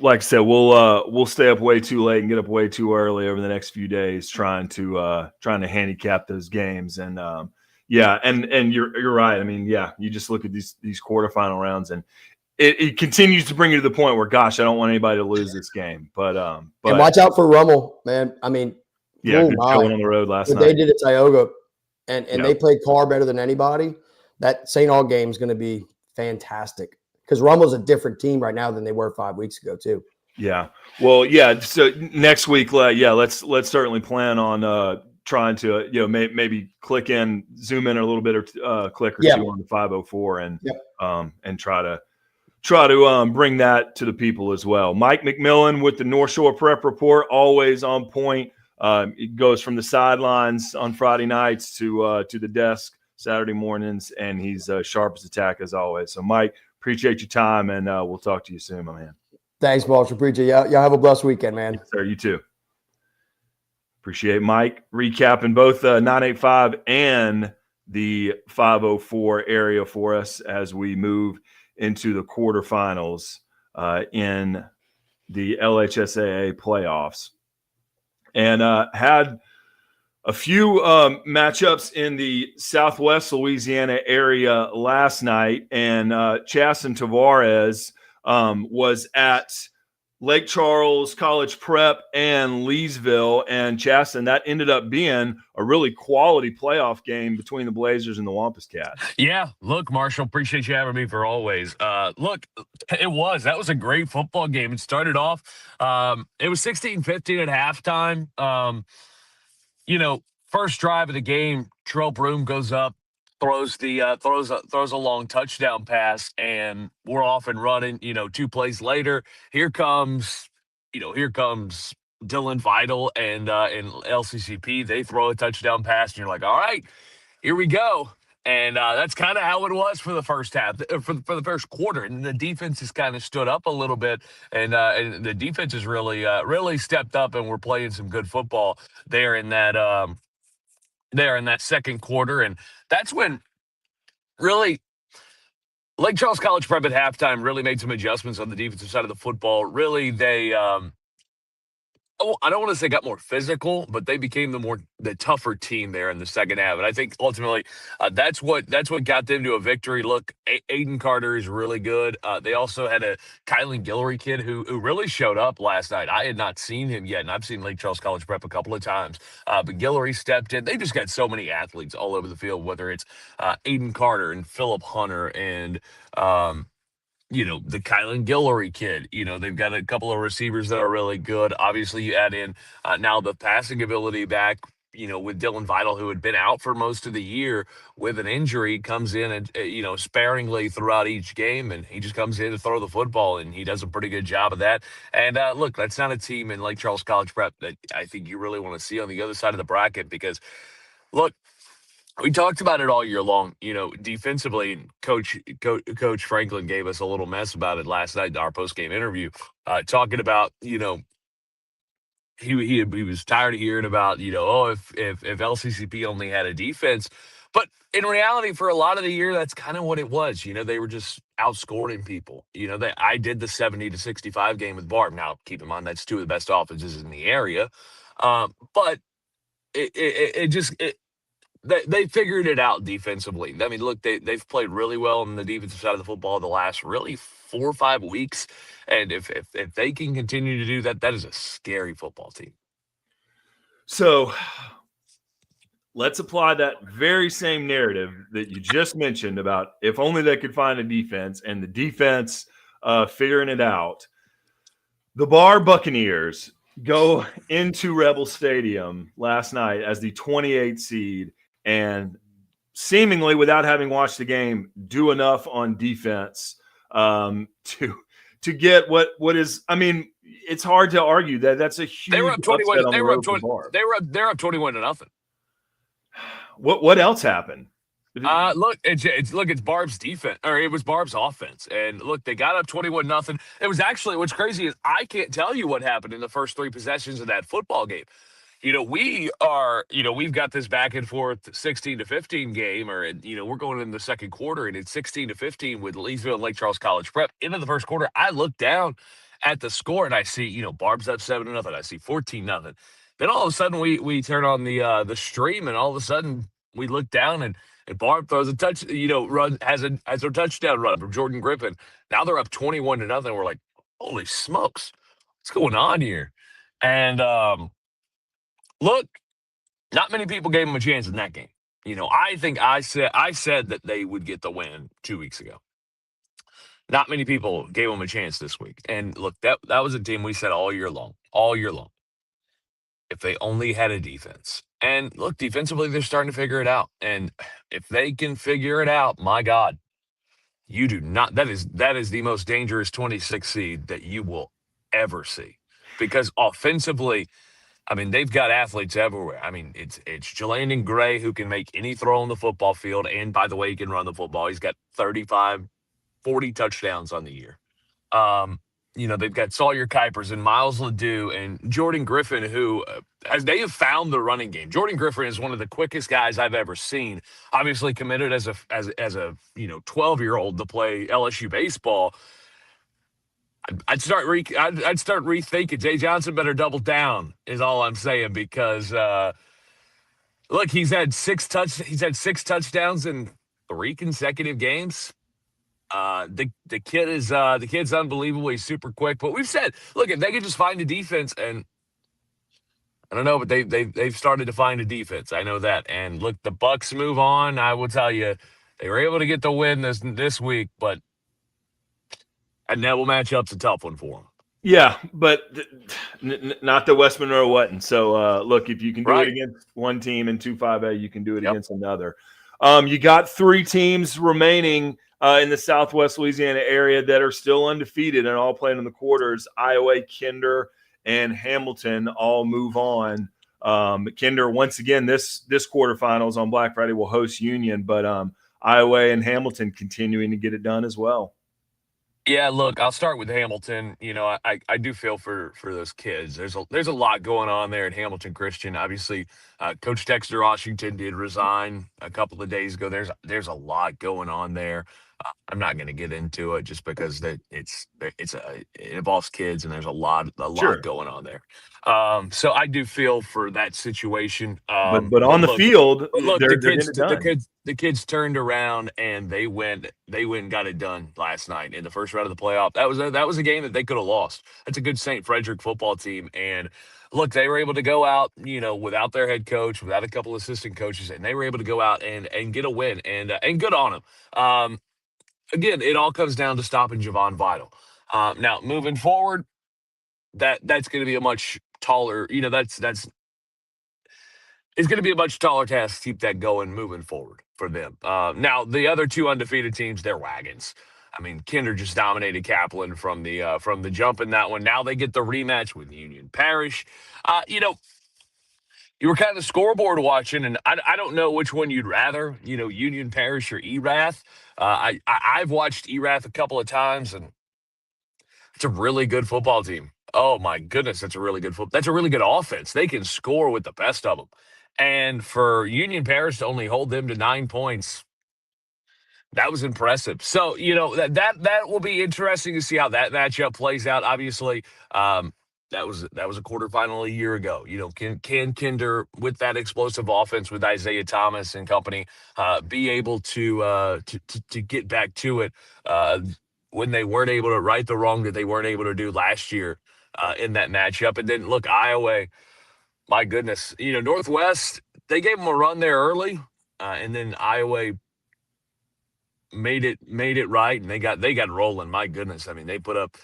like I said, we'll stay up way too late and get up way too early over the next few days trying to handicap those games. And and you're right. I mean, yeah, you just look at these quarterfinal rounds and it continues to bring you to the point where, gosh, I don't want anybody to lose this game. But and watch out for Rummel, man. I mean, good showing on the road last night. They did at Tioga, and they played Carr better than anybody. That St. Aug game is going to be fantastic because Rummel's a different team right now than they were 5 weeks ago too. Yeah. Well, yeah. So next week, let's certainly plan on trying to maybe zoom in a little bit or click or 2 on the 504 and try to bring that to the people as well. Mike McMillan with the North Shore Prep Report, always on point. It goes from the sidelines on Friday nights to the desk Saturday mornings, and he's sharp as a tack as always. So, Mike, appreciate your time, and we'll talk to you soon, my man. Thanks, Marshall. Appreciate y'all. Y'all have a blessed weekend, man. Yes, sir. You too. Appreciate Mike recapping both 985 and the 504 area for us as we move into the quarterfinals in the LHSAA playoffs, and had a few matchups in the Southwest Louisiana area last night. And Chasten Tavares was at Lake Charles College Prep and Leesville, and Chasten, that ended up being a really quality playoff game between the Blazers and the Wampus Cats. Yeah, look, Marshall, appreciate you having me for always. Look, that was a great football game. It started off, it was 16-15 at halftime. First drive of the game, Terrell Broom goes up, throws a long touchdown pass, and we're off and running. 2 plays later, here comes Dylan Vital and LCCP. They throw a touchdown pass, and you're like, all right, here we go. And that's kind of how it was for the first half, for the first quarter. And the defense has kind of stood up a little bit, and the defense has really stepped up, and we're playing some good football there in that second quarter. And that's when really Lake Charles College Prep at halftime really made some adjustments on the defensive side of the football. Really, they I don't want to say got more physical, but they became the tougher team there in the second half. And I think ultimately that's what got them to a victory. Look, Aiden Carter is really good. They also had a Kylan Guillory kid who really showed up last night. I had not seen him yet, and I've seen Lake Charles College Prep a couple of times. But Guillory stepped in. They just got so many athletes all over the field, whether it's Aiden Carter and Philip Hunter and the Kylan Guillory kid. They've got a couple of receivers that are really good. Obviously, you add in now the passing ability back, with Dylan Vital, who had been out for most of the year with an injury, comes in and, sparingly throughout each game, and he just comes in to throw the football, and he does a pretty good job of that. And look, that's not a team in Lake Charles College Prep that I think you really want to see on the other side of the bracket because, look, we talked about it all year long, defensively. Coach Franklin gave us a little mess about it last night in our post-game interview, talking about, he was tired of hearing about, oh, if LCCP only had a defense. But in reality, for a lot of the year, that's kind of what it was. They were just outscoring people. I did the 70-65 game with Barb. Now, keep in mind, that's two of the best offenses in the area. But they figured it out defensively. I mean, look, they've played really well on the defensive side of the football the last really 4 or 5 weeks. And if they can continue to do that, that is a scary football team. So let's apply that very same narrative that you just mentioned about if only they could find a defense and the defense figuring it out. The Barb Buccaneers go into Rebel Stadium last night as the 28th seed and seemingly, without having watched the game, do enough on defense to get what is. I mean, it's hard to argue that that's a huge. They were up 21. They were up 20. They're up 21-0. What else happened? Look, it's Barb's defense, or it was Barb's offense, and look, they got up 21-0. It was actually, what's crazy is I can't tell you what happened in the first 3 possessions of that football game. We've got this back and forth 16-15 game, or we're going in the second quarter, and it's 16-15 with Leesville and Lake Charles College Prep. Into the first quarter, I look down at the score and I see, Barb's up 7-0. I see 14-0. Then all of a sudden we turn on the stream, and all of a sudden we look down and Barb throws a touch, has a touchdown run from Jordan Griffin. Now they're up 21-0. We're like, holy smokes, what's going on here? And look, not many people gave them a chance in that game. I think I said that they would get the win 2 weeks ago. Not many people gave them a chance this week. And look, that was a team we said all year long. If they only had a defense. And look, defensively, they're starting to figure it out. And if they can figure it out, my God, you do not. That is the most dangerous 26 seed that you will ever see. Because offensively, I mean, they've got athletes everywhere. I mean, it's Jelanden Gray, who can make any throw on the football field. And by the way, he can run the football. He's got 35, 40 touchdowns on the year. They've got Sawyer Kuipers and Miles Ledoux and Jordan Griffin, who, as they have found the running game. Jordan Griffin is one of the quickest guys I've ever seen. Obviously committed as a 12-year-old to play LSU baseball. I'd start rethinking. Jay Johnson better double down, is all I'm saying, because look, he's had 6 touchdowns in 3 consecutive games. The kid's unbelievable. He's super quick. But we've said, look, if they could just find a defense, and I don't know, but they've started to find a defense. I know that. And look, the Bucs move on. I will tell you, they were able to get the win this week, but a Neville matchup's a tough one for them. Yeah, but not the West Monroe Wetton. So look, if you can do it against one team in 2-5A, you can do it against another. You got 3 teams remaining in the Southwest Louisiana area that are still undefeated and all playing in the quarters. Iowa, Kinder, and Hamilton all move on. Kinder, once again, this quarterfinals on Black Friday will host Union, but Iowa and Hamilton continuing to get it done as well. Yeah, look, I'll start with Hamilton. I do feel for those kids. There's a lot going on there at Hamilton Christian. Obviously, Coach Dexter Washington did resign a couple of days ago. There's a lot going on there. I'm not going to get into it just because it involves kids, and there's a lot going on there. So I do feel for that situation. But on the field, the kids turned around and they went and got it done last night in the first round of the playoff. That was a game that they could have lost. That's a good St. Frederick football team, and look, they were able to go out, without their head coach, without a couple assistant coaches, and they were able to go out and get a win, and good on them. Again, it all comes down to stopping Javon Vital. Now, moving forward, that's going to be a much taller, it's going to be a much taller task to keep that going moving forward for them. Now, the other 2 undefeated teams, they're wagons. I mean, Kinder just dominated Kaplan from the jump in that one. Now they get the rematch with Union Parish. You were kind of scoreboard watching, and I don't know which one you'd rather, Union Parish or Erath. I've watched Erath a couple of times, and it's a really good football team. Oh my goodness, that's a really good That's a really good offense. They can score with the best of them. And for Union Parish to only hold them to 9 points, that was impressive. So, that will be interesting to see how that matchup plays out. Obviously, that was a quarterfinal a year ago. Can Kinder, with that explosive offense with Isaiah Thomas and company, be able to get back to it when they weren't able to right the wrong that they weren't able to do last year in that matchup? And then look, Iowa, my goodness, Northwest, they gave them a run there early, and then Iowa made it right, and they got rolling. My goodness, I mean, they put up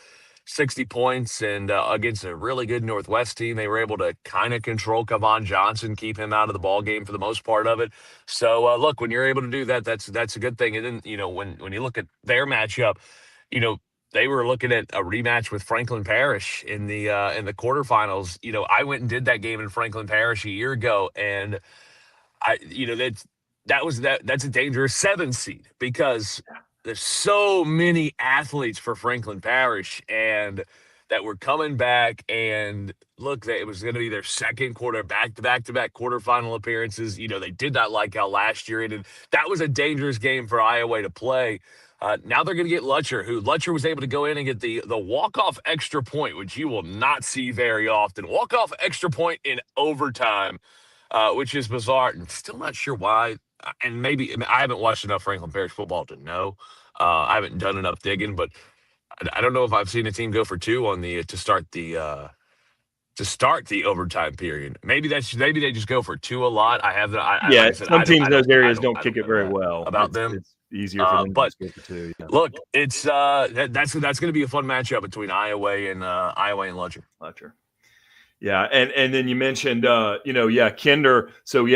60 points, and against a really good Northwest team, they were able to kind of control Kavon Johnson, keep him out of the ball game for the most part of it. So look, when you're able to do that, that's a good thing. And then when you look at their matchup, you know. They were looking at a rematch with Franklin Parish in the quarterfinals. I went and did that game in Franklin Parish a year ago, and that's a dangerous 7 seed because there's so many athletes for Franklin Parish and that were coming back, and look, it was going to be their second quarter back-to-back quarterfinal appearances. They did not like how last year ended. That was a dangerous game for Iowa to play. Now they're going to get Lutcher, who Lutcher was able to go in and get the walk-off extra point, which you will not see very often. Walk-off extra point in overtime, which is bizarre. And still not sure why. And maybe I haven't watched enough Franklin Parish football to know. I haven't done enough digging, but I don't know if I've seen a team go for 2 on the to start the overtime period. Maybe they just go for 2 a lot. Like I said, some teams in those areas don't I kick don't it know very that well. about them. It's easier for them to But just go for 2. Yeah. look, it's that's going to be a fun matchup between Iowa and Lutcher. Yeah, and then you mentioned, Kinder. So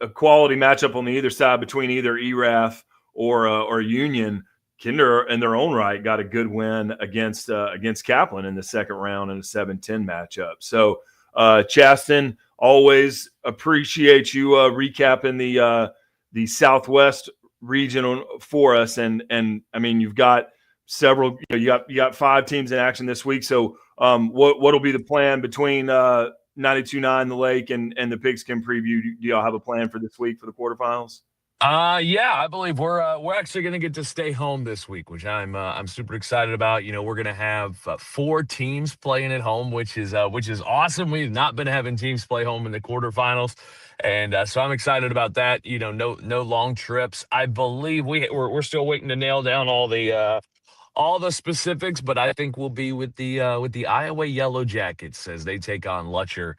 a quality matchup on the either side between either ERAF or Union. Kinder, in their own right, got a good win against Kaplan in the second round in a 7-10 matchup. So, Chasten, always appreciate you recapping the Southwest region for us. And I mean, you've got several. You got 5 teams in action this week. So, what'll be the plan between 92.9 The Lake and the Pigskin Preview? Do y'all have a plan for this week for the quarterfinals? Yeah, I believe we're actually going to get to stay home this week, which I'm super excited about. We're going to have 4 teams playing at home, which is awesome. We've not been having teams play home in the quarterfinals, and so I'm excited about that. No long trips. I believe we're still waiting to nail down all the specifics, but I think we'll be with the Iowa Yellow Jackets as they take on Lutcher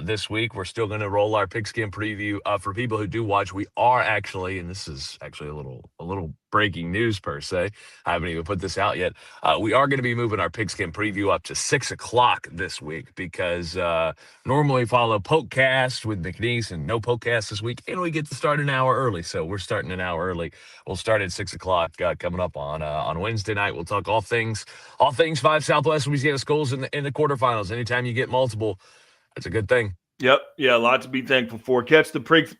this week. We're still going to roll our pigskin preview for people who do watch. We are actually, and this is actually a little breaking news per se. I haven't even put this out yet. We are going to be moving our pigskin preview up to 6:00 this week because normally follow Pokecast with McNeese and no Pokecast this week, and we get to start an hour early. So we're starting an hour early. We'll start at 6:00 coming up on Wednesday night. We'll talk all things 5 Southwest Louisiana schools in the quarterfinals. Anytime you get multiple, that's a good thing. Yep. Yeah, a lot to be thankful for. Catch the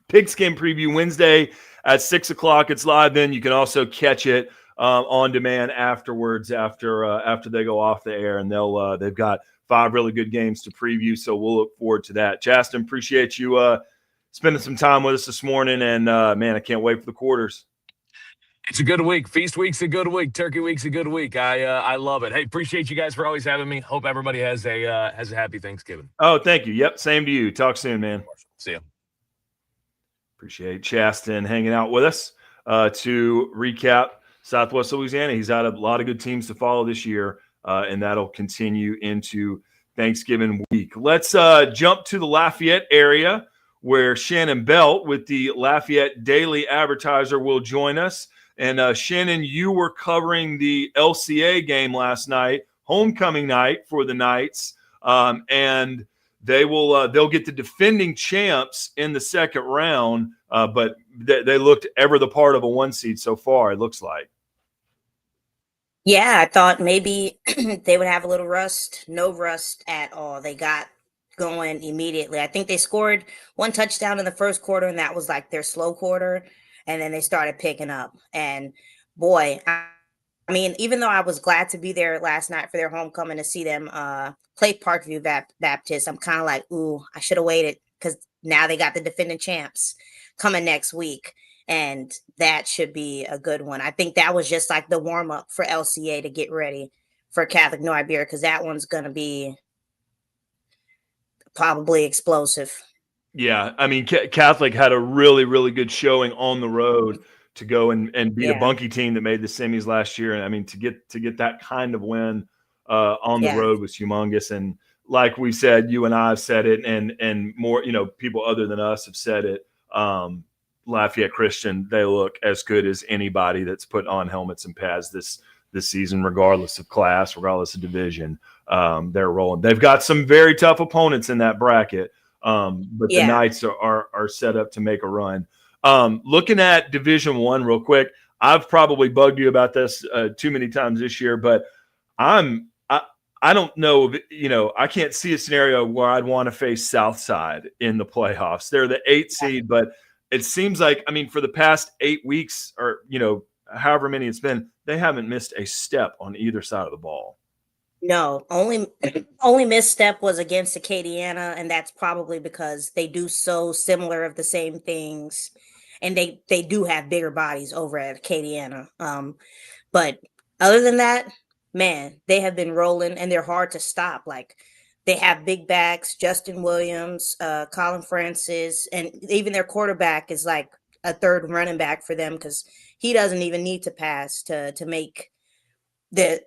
Pigskin Preview Wednesday at 6:00. It's live then. You can also catch it on demand afterwards after they go off the air, and they've got 5 really good games to preview, so we'll look forward to that. Chasten, appreciate you spending some time with us this morning, and man, I can't wait for the quarters. It's a good week. Feast week's a good week. Turkey week's a good week. I love it. Hey, appreciate you guys for always having me. Hope everybody has a happy Thanksgiving. Oh, thank you. Yep, same to you. Talk soon, man. See you. Appreciate Chasten hanging out with us to recap Southwest Louisiana. He's had a lot of good teams to follow this year, and that'll continue into Thanksgiving week. Let's jump to the Lafayette area where Shannon Belt with the Lafayette Daily Advertiser will join us. And Shannon, you were covering the LCA game last night, homecoming night for the Knights, and they'll get the defending champs in the second round, but they looked ever the part of a 1 seed so far. It looks like. Yeah, I thought maybe they would have a little rust. No rust at all. They got going immediately. I think they scored 1 touchdown in the first quarter, and that was like their slow quarter. And then they started picking up. And boy, mean, even though I was glad to be there last night for their homecoming to see them play Parkview Baptist, I'm kind of like, ooh, I should have waited because now they got the defending champs coming next week. And that should be a good one. I think that was just like the warm up for LCA to get ready for Catholic New Iberia, because that one's going to be probably explosive. Yeah, I mean, Catholic had a really, really good showing on the road to go and beat a Yeah. Bunkie team that made the semis last year. And I mean, to get that kind of win on the Yeah. road was humongous. And like we said, you and I have said it, and more, people other than us have said it. Lafayette Christian, they look as good as anybody that's put on helmets and pads this season, regardless of class, regardless of division. They're rolling. They've got some very tough opponents in that bracket. But the Knights are set up to make a run. Looking at Division I real quick, I've probably bugged you about this too many times this year, but I don't know, I can't see a scenario where I'd want to face Southside in the playoffs. They're the 8th seed, but it seems like, I mean, for the past 8 weeks or, however many it's been, they haven't missed a step on either side of the ball. No, only misstep was against Acadiana, and that's probably because they do so similar of the same things, and they do have bigger bodies over at Acadiana. But other than that, man, they have been rolling, and they're hard to stop. Like, they have big backs, Justin Williams, Colin Francis, and even their quarterback is like a third running back for them, because he doesn't even need to pass to make the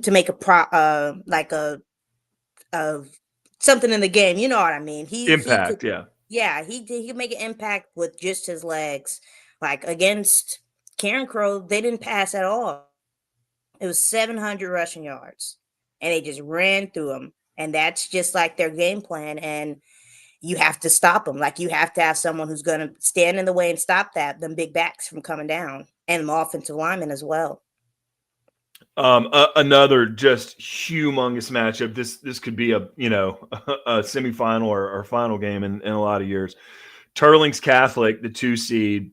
to make a something in the game. You know what I mean? Impact, he could make an impact with just his legs. Like against Karen Crow, they didn't pass at all. It was 700 rushing yards, and they just ran through them. And that's just like their game plan. And you have to stop them. Like, you have to have someone who's going to stand in the way and stop them big backs from coming down, and the offensive linemen as well. Another just humongous matchup. This could be a a semifinal or final game in a lot of years. Turlings Catholic, the 2 seed,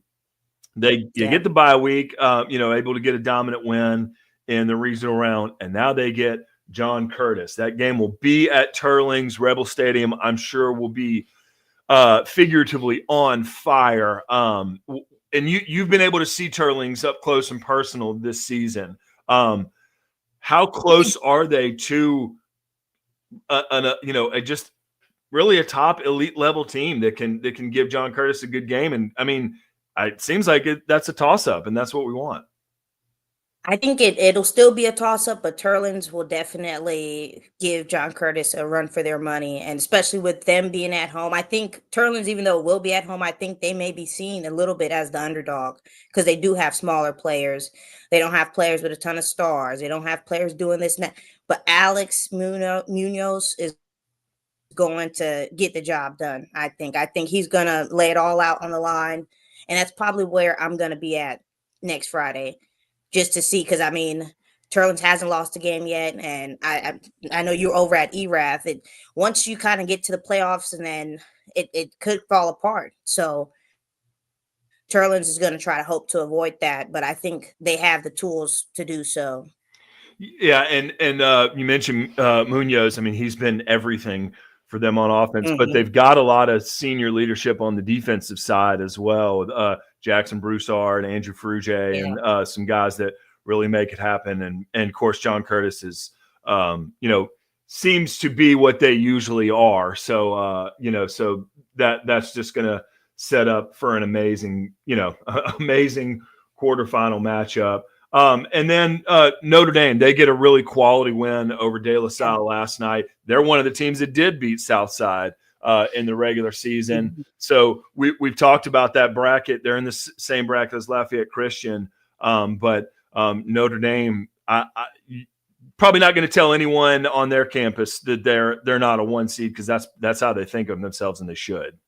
you get the bye week, able to get a dominant win in the regional round, and now they get John Curtis. That game will be at Turlings Rebel Stadium. I'm sure will be figuratively on fire. And you've been able to see Turlings up close and personal this season. How close are they to just really a top elite level team that can give John Curtis a good game? And I mean, it seems like that's a toss up, and that's what we want. I think it'll still be a toss up, but Turlins will definitely give John Curtis a run for their money, and especially with them being at home. I think Turlins, even though it will be at home, I think they may be seen a little bit as the underdog, because they do have smaller players. They don't have players with a ton of stars. They don't have players doing this and that. But Alex Munoz is going to get the job done. I think he's going to lay it all out on the line, and that's probably where I'm going to be at next Friday, just to see, because I mean, Turlins hasn't lost a game yet, and I know you're over at ERAF. Once you kind of get to the playoffs, and then it could fall apart. So Turlins is going to try to hope to avoid that, but I think they have the tools to do so. Yeah, and you mentioned Munoz. I mean, he's been everything for them on offense, but they've got a lot of senior leadership on the defensive side as well. Jackson Broussard, Andrew Fruge, and some guys that really make it happen. And of course, John Curtis is, seems to be what they usually are. So, so that's just going to set up for an amazing, amazing quarterfinal matchup. And then Notre Dame, they get a really quality win over De La Salle last night. They're one of the teams that did beat Southside in the regular season. So we've talked about that bracket. They're in the same bracket as Lafayette Christian. But Notre Dame, I probably not going to tell anyone on their campus that they're not a 1 seed, because that's how they think of themselves, and they should.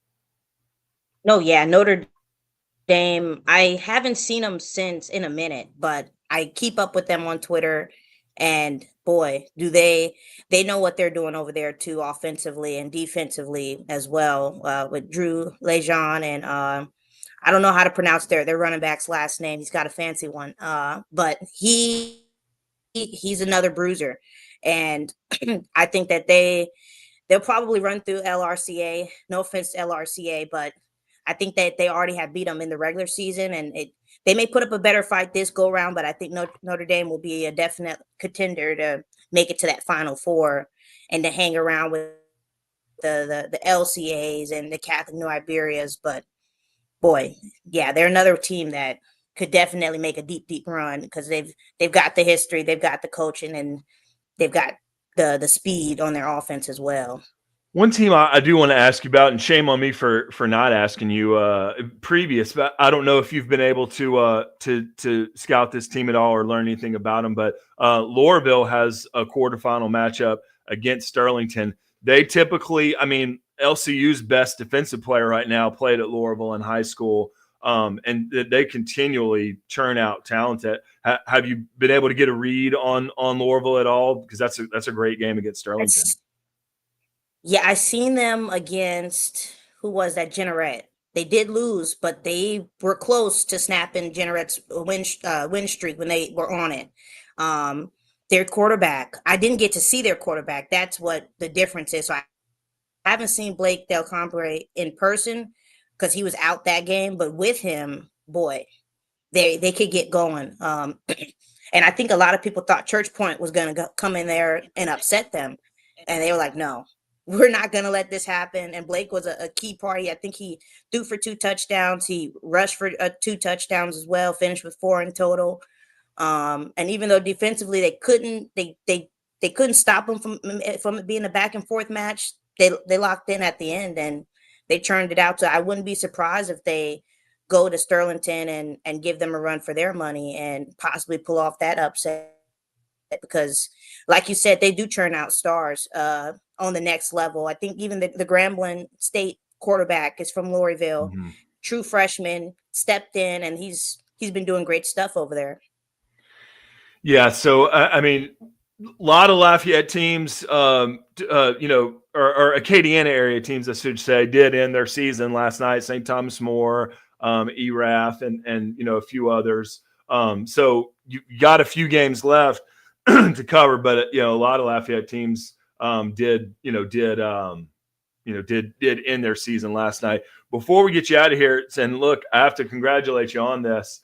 No, yeah, Notre Dame, I haven't seen them since in a minute, but I keep up with them on Twitter, and boy, do they know what they're doing over there too, offensively and defensively as well, with Drew Lejean, and I don't know how to pronounce their running back's last name. He's got a fancy one, but he he's another bruiser, and I think that they'll probably run through LRCA. No offense to LRCA, but I think that they already have beat them in the regular season, and they may put up a better fight this go round. But I think Notre Dame will be a definite contender to make it to that Final Four and to hang around with the LCAs and the Catholic New Iberias. But boy, yeah, they're another team that could definitely make a deep run because they've got the history, they've got the coaching, and they've got the speed on their offense as well. One team I do want to ask you about, and shame on me for not asking you previous, but I don't know if you've been able to scout this team at all or learn anything about them. But Loreauville has a quarterfinal matchup against Sterlington. They typically, I mean, LCU's best defensive player right now played at Loreauville in high school, and they continually churn out talent. Have you been able to get a read on Loreauville at all? Because that's a great game against Sterlington. Yeah, I seen them against who was that? Jeanerette. They did lose, but they were close to snapping Jeanerette's win streak when they were on it. Their quarterback, I didn't get to see their quarterback. That's what the difference is. So I haven't seen Blake Del Compre in person because he was out that game. But with him, boy, they could get going. And I think a lot of people thought Church Point was going to come in there and upset them, and they were like, no. We're not going to let this happen. And Blake was a key party. I think he threw for 2 touchdowns. He rushed for 2 touchdowns as well, finished with 4 in total. And even though defensively they couldn't stop him from it being a back and forth match, they locked in at the end and they churned it out. So I wouldn't be surprised if they go to Sterlington and give them a run for their money and possibly pull off that upset. Because like you said, they do churn out stars on the next level. I think even the Grambling State quarterback is from Loreauville, true freshman, stepped in, and he's been doing great stuff over there. Yeah, so I mean, a lot of Lafayette teams, or Acadiana area teams, I should say, did end their season last night. St. Thomas More, ERAF, and a few others. So you got a few games left to cover, but a lot of Lafayette teams did end their season last night. Before we get you out of here, and look, I have to congratulate you on this.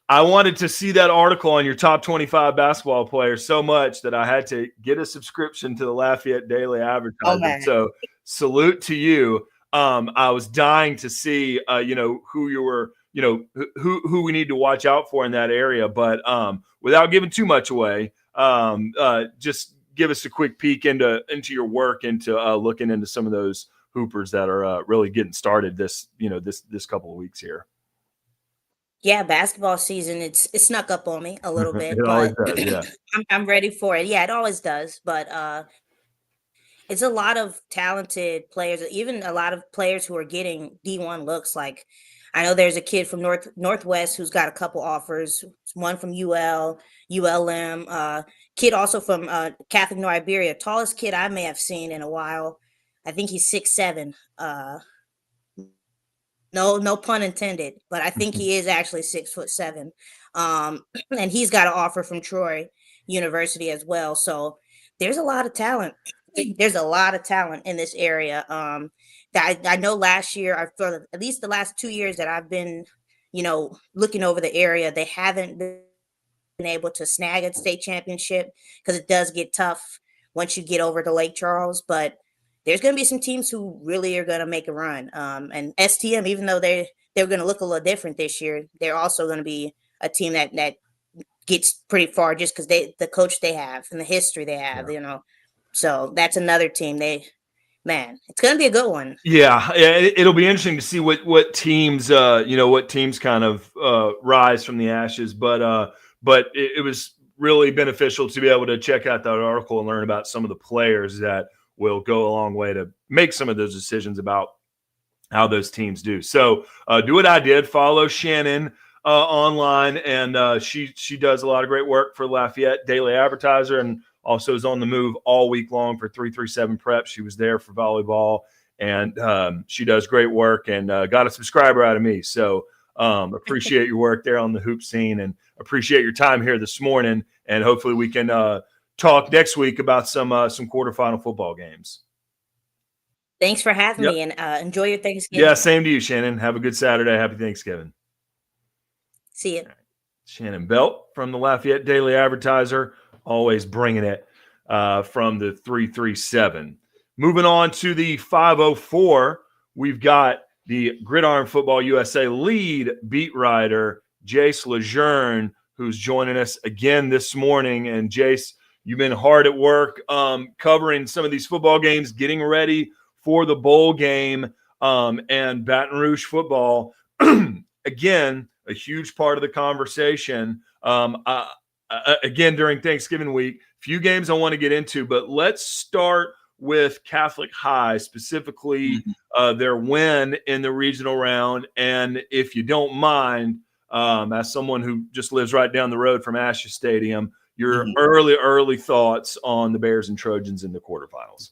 I wanted to see that article on your top 25 basketball players so much that I had to get a subscription to the Lafayette Daily Advertiser. So salute to you. I was dying to see, who you were, who we need to watch out for in that area. But without giving too much away, just give us a quick peek into your work, into looking into some of those hoopers that are really getting started this couple of weeks here. Yeah, basketball season, it snuck up on me a little bit, It always but does, yeah. I'm ready for it. Yeah, it always does. But it's a lot of talented players, even a lot of players who are getting D1 looks. Like I know there's a kid from Northwest who's got a couple offers, one from ULM, kid also from Catholic New Iberia, tallest kid I may have seen in a while. I think he's 6'7". No pun intended, but I think he is actually 6'7". And he's got an offer from Troy University as well. So there's a lot of talent. There's a lot of talent in this area. That I know last year, for at least the last 2 years that I've been, looking over the area, they haven't been able to snag a state championship because it does get tough once you get over to Lake Charles. But there's going to be some teams who really are going to make a run. And STM, even though they're going to look a little different this year, they're also going to be a team that gets pretty far just because the coach they have and the history they have, So that's another team. It's going to be a good one. Yeah, it'll be interesting to see what teams, what teams kind of rise from the ashes. But it was really beneficial to be able to check out that article and learn about some of the players that will go a long way to make some of those decisions about how those teams do. So do what I did. Follow Shannon online, and she does a lot of great work for Lafayette Daily Advertiser, and also is on the move all week long for 337 Prep. She was there for volleyball, and she does great work and got a subscriber out of me. So Appreciate your work there on the hoop scene, and appreciate your time here this morning. And hopefully we can talk next week about some quarterfinal football games. Thanks for having Yep. me, and enjoy your Thanksgiving. Yeah, same to you, Shannon. Have a good Saturday. Happy Thanksgiving. See you. Shannon Belt from the Lafayette Daily Advertiser, always bringing it from the 337. Moving on to the 504, we've got the Gridiron Football USA lead beat writer, Jace Lejeune, who's joining us again this morning. And Jace, you've been hard at work covering some of these football games, getting ready for the bowl game and Baton Rouge football. Again, a huge part of the conversation. Again, during Thanksgiving week, few games I want to get into, but let's start with Catholic High, specifically their win in the regional round. And if you don't mind, as someone who just lives right down the road from Ashes Stadium, your early thoughts on the Bears and Trojans in the quarterfinals.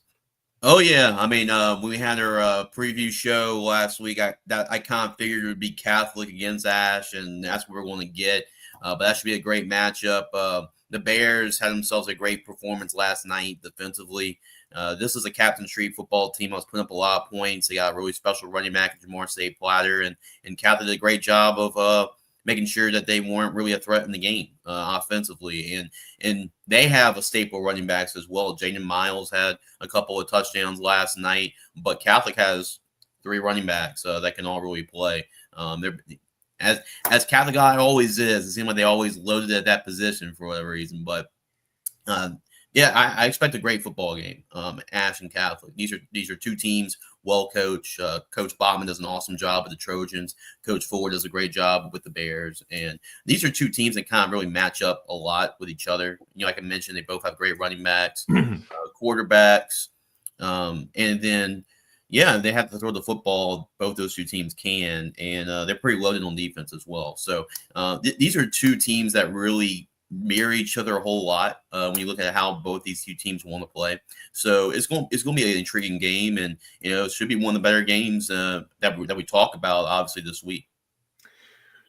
Oh yeah, I mean, when we had our preview show last week, I kind of figured it would be Catholic against Ash, and that's what we're going to get. But that should be a great matchup. The Bears had themselves a great performance last night defensively. This is a Captain Street football team. I was putting up a lot of points. They got a really special running back, Jamar State Platter, and Catholic did a great job of making sure that they weren't really a threat in the game offensively. And they have a staple running backs as well. Jaden Miles had a couple of touchdowns last night, but Catholic has 3 running backs that can all really play. They're as Catholic always is. It seems like they always loaded at that position for whatever reason. But yeah, I expect a great football game. Ash and Catholic. These are two teams well coached. Coach Baughman does an awesome job with the Trojans. Coach Ford does a great job with the Bears. And these are two teams that kind of really match up a lot with each other. You know, like I mentioned, they both have great running backs, quarterbacks, and then yeah, they have to throw the football. Both those two teams can, and they're pretty loaded on defense as well. So these are two teams that really mirror each other a whole lot when you look at how both these two teams want to play. So it's going to be an intriguing game, and you know, it should be one of the better games that we talk about obviously this week.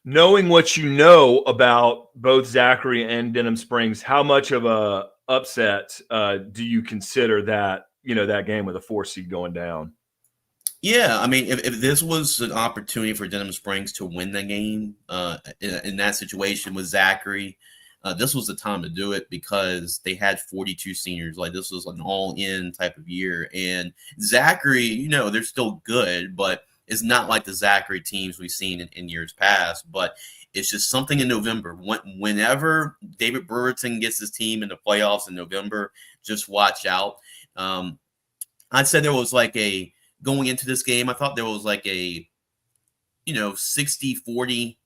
Knowing what you know about both Zachary and Denham Springs, how much of a upset do you consider that, you know, that game with a 4 seed going down? Yeah, I mean, if this was an opportunity for Denham Springs to win the game in that situation with Zachary, this was the time to do it because they had 42 seniors. Like, this was an all-in type of year. And Zachary, you know, they're still good, but it's not like the Zachary teams we've seen in years past. But it's just something in November. Whenever David Brewerton gets his team in the playoffs in November, just watch out. I'd say there was like going into this game, I thought there was like a, 60-40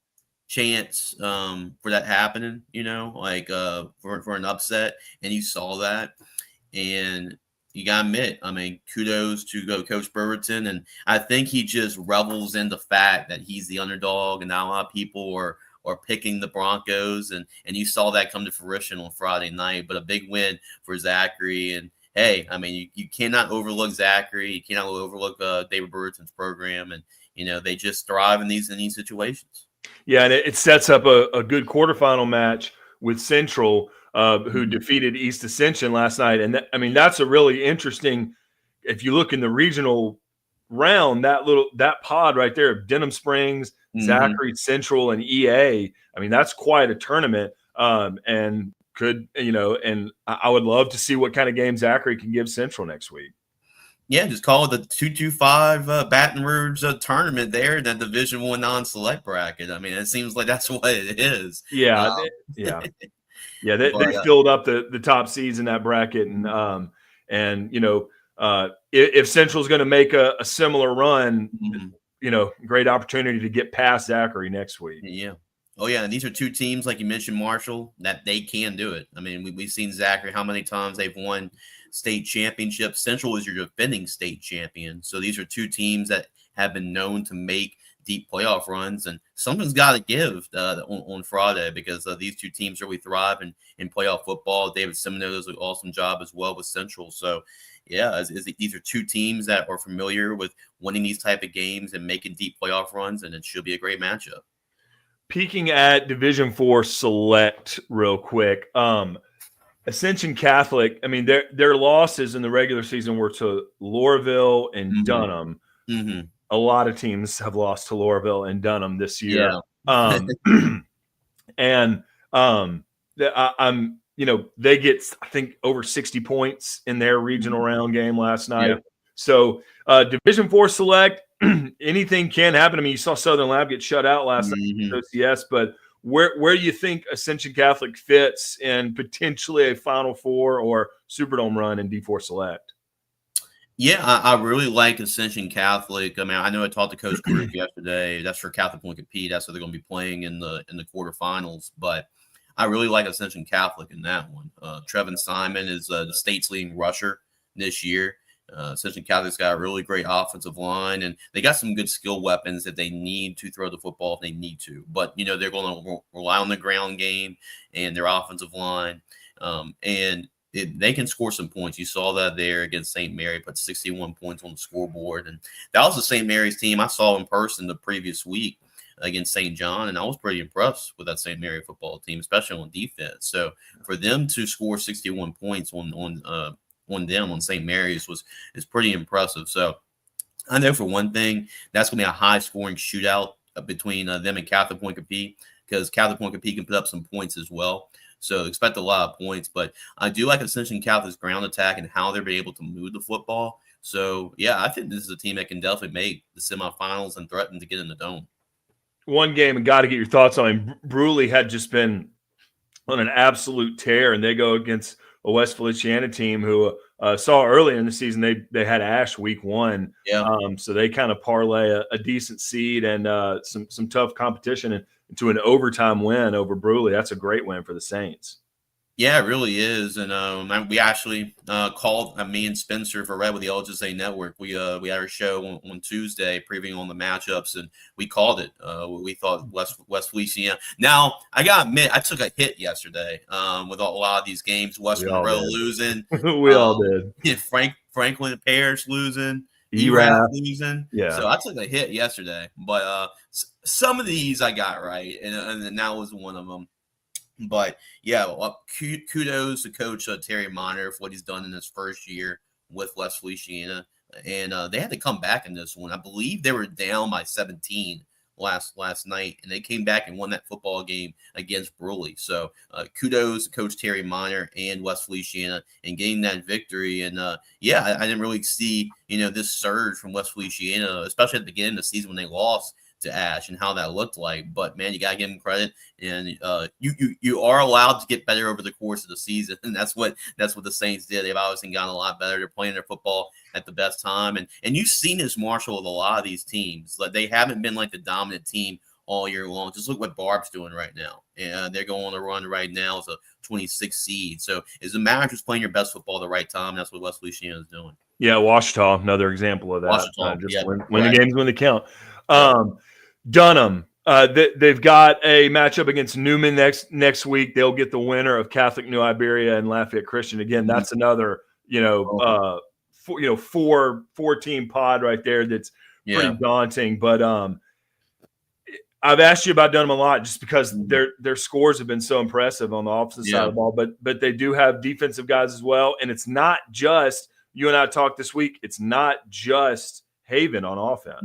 chance for that happening, for an upset. And you saw that. And you got to admit, I mean, kudos to Coach Brewerton. And I think he just revels in the fact that he's the underdog, and not a lot of people are picking the Broncos. And you saw that come to fruition on Friday night. But a big win for Zachary. And hey, I mean, you cannot overlook Zachary. You cannot overlook David Brewerton's program. And, they just thrive in these situations. Yeah, and it sets up a good quarterfinal match with Central, who defeated East Ascension last night. And that's a really interesting, if you look in the regional round, that pod right there of Denham Springs, Zachary, Central, and EA. I mean, that's quite a tournament. And could, and I would love to see what kind of game Zachary can give Central next week. Yeah, just call it the 225 Baton Rouge tournament there in that Division I non-select bracket. I mean, it seems like that's what it is. Yeah, they filled up the top seeds in that bracket, and if Central's going to make a similar run, great opportunity to get past Zachary next week. Yeah. Oh, yeah, and these are two teams, like you mentioned, Marshall, that they can do it. I mean, we've seen Zachary, how many times they've won state championships. Central is your defending state champion. So these are two teams that have been known to make deep playoff runs, and something's got to give on Friday because these two teams really thrive in playoff football. David Semino does an awesome job as well with Central. So, yeah, these are two teams that are familiar with winning these type of games and making deep playoff runs, and it should be a great matchup. peeking at Division IV Select real quick. Ascension Catholic, I mean, their losses in the regular season were to Loreauville and Dunham. Mm-hmm. A lot of teams have lost to Loreauville and Dunham this year. Yeah. And I'm, they get, I think, over 60 points in their regional round game last night. Yeah. So Division IV Select, anything can happen. I mean, you saw Southern Lab get shut out last night in OCS, but where do you think Ascension Catholic fits in potentially a Final Four or Superdome run in D4 Select? Yeah, I really like Ascension Catholic. I mean, I know I talked to Coach Group yesterday. That's for Catholic Point Compete. That's what they're going to be playing in the quarterfinals. But I really like Ascension Catholic in that one. Trevin Simon is the state's leading rusher this year. Ascension Catholic's got a really great offensive line, and they got some good skill weapons that they need to throw the football if they need to. But, they're going to rely on the ground game and their offensive line. They can score some points. You saw that there against St. Mary, put 61 points on the scoreboard. And that was the St. Mary's team I saw in person the previous week against St. John, and I was pretty impressed with that St. Mary football team, especially on defense. So for them to score 61 points on St. Mary's is pretty impressive. So I know for one thing, that's going to be a high-scoring shootout between them and Catholic Point Compete, because Catholic Point Compete can put up some points as well. So expect a lot of points, but I do like Ascension Catholic's ground attack and how they're able to move the football. So, yeah, I think this is a team that can definitely make the semifinals and threaten to get in the dome. One game, and got to get your thoughts on him. Bruley had just been on an absolute tear, and they go against a West Feliciana team who saw early in the season they had Ash week 1. Yeah. So they kind of parlay a decent seed and some tough competition and to an overtime win over Bruley. That's a great win for the Saints. Yeah, it really is. And we actually called me and Spencer for Red with the LGSA Network. We had our show on Tuesday previewing on the matchups, and we called it. We thought West Feliciana. Now, I got to admit, I took a hit yesterday with a lot of these games. West Monroe losing. We all did. Franklin Parish losing. ERAF losing. Yeah. So I took a hit yesterday. But some of these I got right, and that was one of them. But, yeah, kudos to Coach Terry Monitor for what he's done in his first year with West Feliciana. And they had to come back in this one. I believe they were down by 17 last night, and they came back and won that football game against Bruley. So kudos to Coach Terry Monitor and West Feliciana in getting that victory. And, I didn't really see, this surge from West Feliciana, especially at the beginning of the season when they lost to Ash and how that looked like. But man, you gotta give them credit, and you are allowed to get better over the course of the season, and that's what the Saints did. They've obviously gotten a lot better. They're playing their football at the best time, and you've seen this, Marshall, with a lot of these teams. Like, they haven't been like the dominant team all year long. Just look what Barb's doing right now, and they're going on a run right now as a 26 seed. So it's a matter of just playing your best football at the right time. That's what West Feliciana is doing. Yeah, Washita, another example of that. Win the games when they count. Dunham, they've got a matchup against Newman next week. They'll get the winner of Catholic New Iberia and Lafayette Christian. Again, that's another four-team pod right there. That's pretty daunting. But I've asked you about Dunham a lot just because their scores have been so impressive on the offensive side of the ball. But they do have defensive guys as well, and it's not just you and I talked this week. It's not just Haven on offense.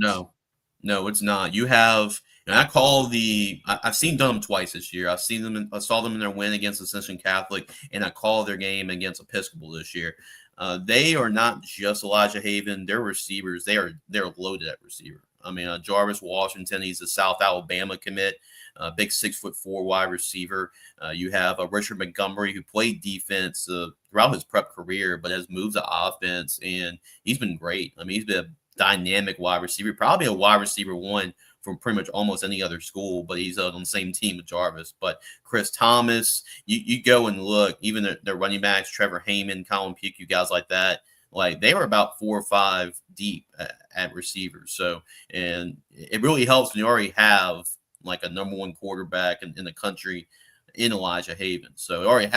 No, it's not. You have, and I've seen Dunham twice this year. I saw them in their win against Ascension Catholic, and I called their game against Episcopal this year. They are not just Elijah Haven. Their receivers, they're loaded at receiver. I mean, Jarvis Washington, he's a South Alabama commit, big 6'4" wide receiver. You have Richard Montgomery, who played defense throughout his prep career, but has moved to offense, and he's been great. I mean, he's been a dynamic wide receiver, probably a wide receiver one from pretty much almost any other school, but he's on the same team with Jarvis. But Chris Thomas, you go and look, even their running backs, Trevor Heyman, Colin Pugh, guys like that, like they were about 4 or 5 deep at receivers. So, and it really helps when you already have like a number 1 quarterback in the country in Elijah Haven. So it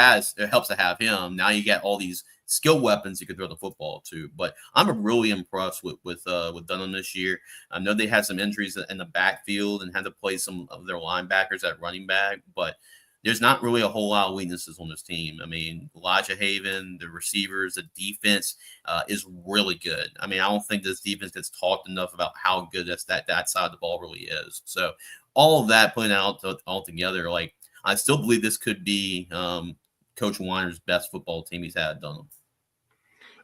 helps to have him. Now you got all these skill weapons you could throw the football to. But I'm really impressed with Dunham this year. I know they had some injuries in the backfield and had to play some of their linebackers at running back, but there's not really a whole lot of weaknesses on this team. I mean, Elijah Haven, the receivers, the defense is really good. I mean, I don't think this defense gets talked enough about how good that side of the ball really is. So all of that putting out all together, like I still believe this could be Coach Weiner's best football team he's had done.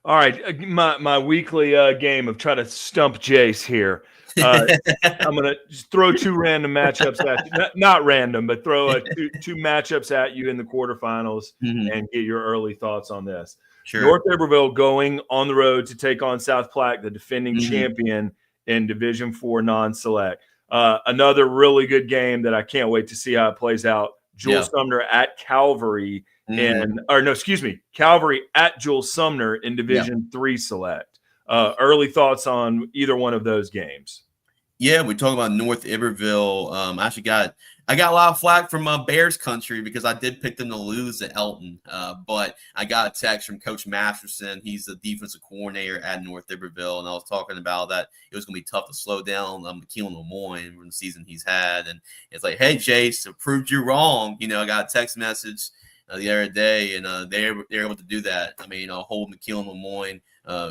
All right, my weekly game of try to stump Jace here. I'm going to just throw two random matchups at you. Not random, but throw two matchups at you in the quarterfinals and get your early thoughts on this. Sure. North Iberville going on the road to take on South Platte, the defending champion in Division IV non-select. Another really good game that I can't wait to see how it plays out. Jules Sumner at Calvary Calvary at Jules Sumner in Division III select. Early thoughts on either one of those games? Yeah, we talk about North Iberville. I got a lot of flack from Bears country because I did pick them to lose at Elton. But I got a text from Coach Masterson. He's the defensive coordinator at North Iberville, and I was talking about that it was going to be tough to slow down McKeelan Lemoyne from the season he's had. And it's like, hey, Jace, I proved you wrong. You know, I got a text message the other day, and they're able to do that. I mean, hold McKeelan Lemoyne,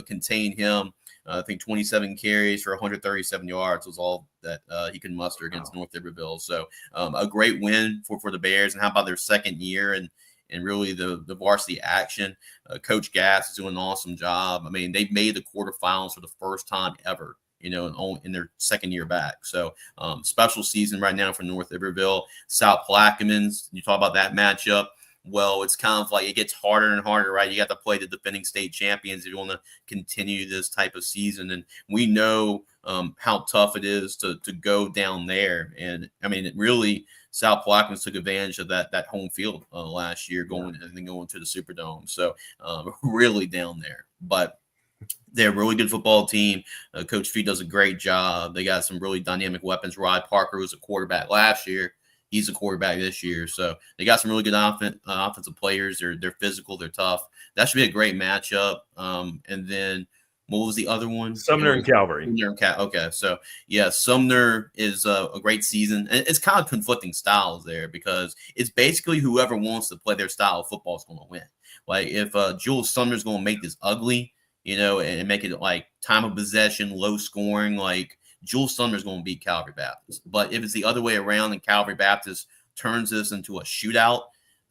contain him. I think 27 carries for 137 yards was all that he could muster against North Iberville. So a great win for the Bears. And how about their second year and really the varsity action? Coach Gass is doing an awesome job. I mean, they've made the quarterfinals for the first time ever, you know, in their second year back. So special season right now for North Iberville. South Plaquemines, you talk about that matchup. Well, it's kind of like it gets harder and harder, right? You got to play the defending state champions if you want to continue this type of season. And we know how tough it is to go down there. And, I mean, it really, South Plaquemines took advantage of that home field last year going to the Superdome. So really down there. But they're a really good football team. Coach Fee does a great job. They got some really dynamic weapons. Rod Parker was a quarterback last year. He's a quarterback this year. So they got some really good offensive players. They're physical. They're tough. That should be a great matchup. And then what was the other one? Sumner and Calvary. Okay. So, yeah, Sumner is a great season. And it's kind of conflicting styles there because it's basically whoever wants to play their style of football is going to win. Like if Jules Sumner's going to make this ugly, you know, and make it like time of possession, low scoring, like Jules Sumner is going to beat Calvary Baptist. But if it's the other way around and Calvary Baptist turns this into a shootout,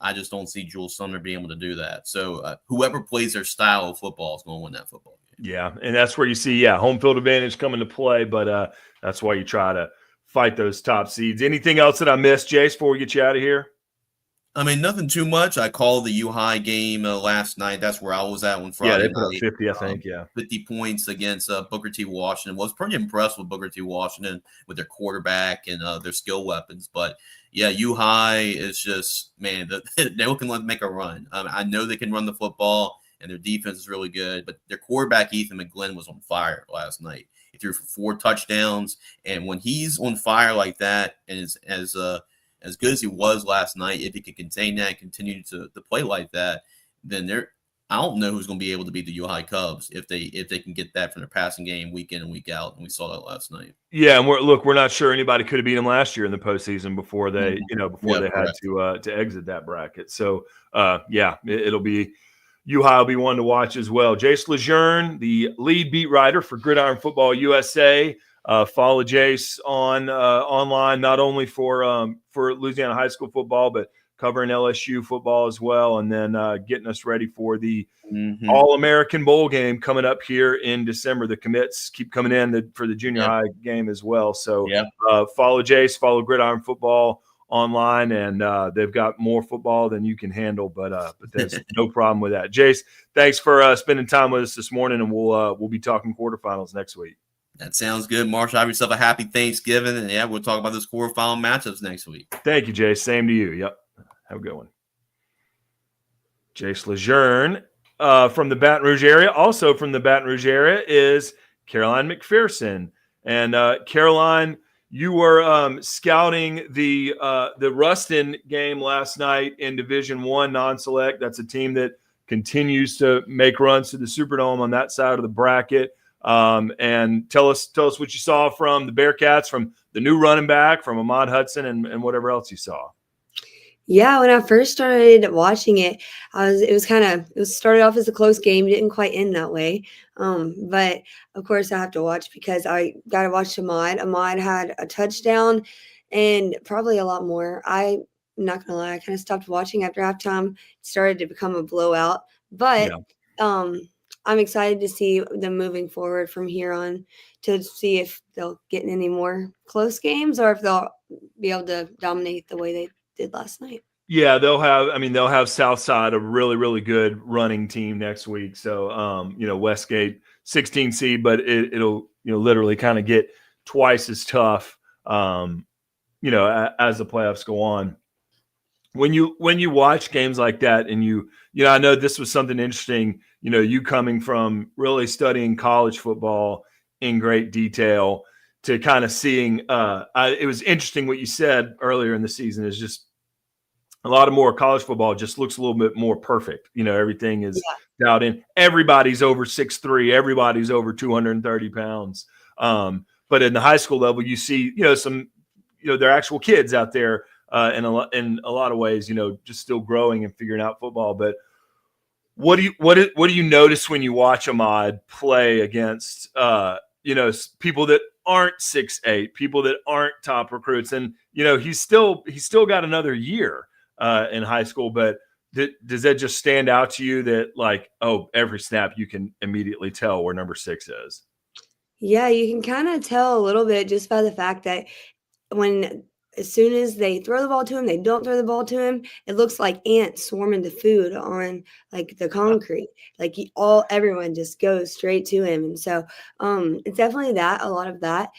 I just don't see Jules Sumner being able to do that. So whoever plays their style of football is going to win that football game. Yeah, and that's where you see, home field advantage come into play, but that's why you try to fight those top seeds. Anything else that I missed, Jace, before we get you out of here? I mean, nothing too much. I called the U-High game last night. That's where I was at on Friday. Yeah, they put up 50, I think, 50 points against Booker T. Washington. Was pretty impressed with Booker T. Washington with their quarterback and their skill weapons. But, yeah, U-High is just, man, they're looking to make a run. I know they can run the football, and their defense is really good. But their quarterback, Ethan McGlynn, was on fire last night. He threw for 4 touchdowns. And when he's on fire like that and is as good as he was last night, if he can contain that and continue to play like that, then I don't know who's going to be able to beat the U-High Cubs if they can get that from their passing game week in and week out. And we saw that last night. Yeah, and we're not sure anybody could have beat them last year in the postseason before they had to exit that bracket. So it'll be U-High will be one to watch as well. Jace Lejeune, the lead beat writer for Gridiron Football USA. Follow Jace on online, not only for Louisiana high school football, but covering LSU football as well, and then getting us ready for the All-American Bowl game coming up here in December. The commits keep coming in for the junior high game as well. So follow Jace, follow Gridiron Football online, and they've got more football than you can handle, but there's no problem with that. Jace, thanks for spending time with us this morning, and we'll be talking quarterfinals next week. That sounds good, Marshall. Have yourself a happy Thanksgiving. And, we'll talk about those quarterfinal matchups next week. Thank you, Jace. Same to you. Yep. Have a good one. Jace Lejeune from the Baton Rouge area. Also from the Baton Rouge area is Caroline McPherson. And, Caroline, you were scouting the Ruston game last night in Division I non-select. That's a team that continues to make runs to the Superdome on that side of the bracket. And tell us what you saw from the Bearcats, from the new running back, from Ahmad Hudson, and whatever else you saw. Yeah, when I first started watching it, it started off as a close game, didn't quite end that way. But of course I have to watch because I got to watch Ahmad. Ahmad had a touchdown and probably a lot more. I'm not gonna lie, I kind of stopped watching after halftime. It started to become a blowout, but I'm excited to see them moving forward from here on to see if they'll get in any more close games or if they'll be able to dominate the way they did last night. Yeah, they'll have Southside, a really, really good running team next week. So, Westgate 16 seed, but it'll literally kind of get twice as tough, as the playoffs go on. When you watch games like that, and I know this was something interesting, you coming from really studying college football in great detail to kind of seeing, it was interesting what you said earlier in the season is just a lot of more college football just looks a little bit more perfect. Everything is dialed in. Everybody's over 6'3", everybody's over 230 pounds. But in the high school level, you see, they're actual kids out there in a lot of ways, just still growing and figuring out football. But what do you notice when you watch Ahmad play against people that aren't 6'8", people that aren't top recruits, and he's still got another year in high school, but does that just stand out to you that every snap you can immediately tell where number 6 is? Yeah, you can kind of tell a little bit just by the fact that as soon as they throw the ball to him, they don't throw the ball to him. It looks like ants swarming the food on the concrete. Everyone just goes straight to him. And so it's definitely a lot of that.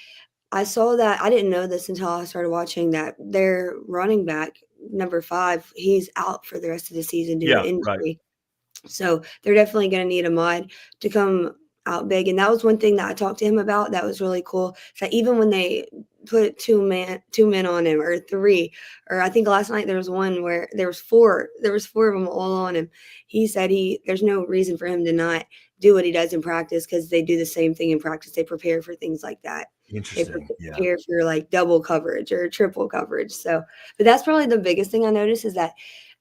I saw that. I didn't know this until I started watching that their running back, number 5, he's out for the rest of the season due to injury. Right. So they're definitely going to need Ahmad to come out big. And that was one thing that I talked to him about that was really cool. So even when they put two men on him, or 3, or I think last night there was one where there was 4 of them all on him. He said there's no reason for him to not do what he does in practice, because they do the same thing in practice. They prepare for things like that. Interesting. They prepare for double coverage or triple coverage. So, but that's probably the biggest thing I noticed is that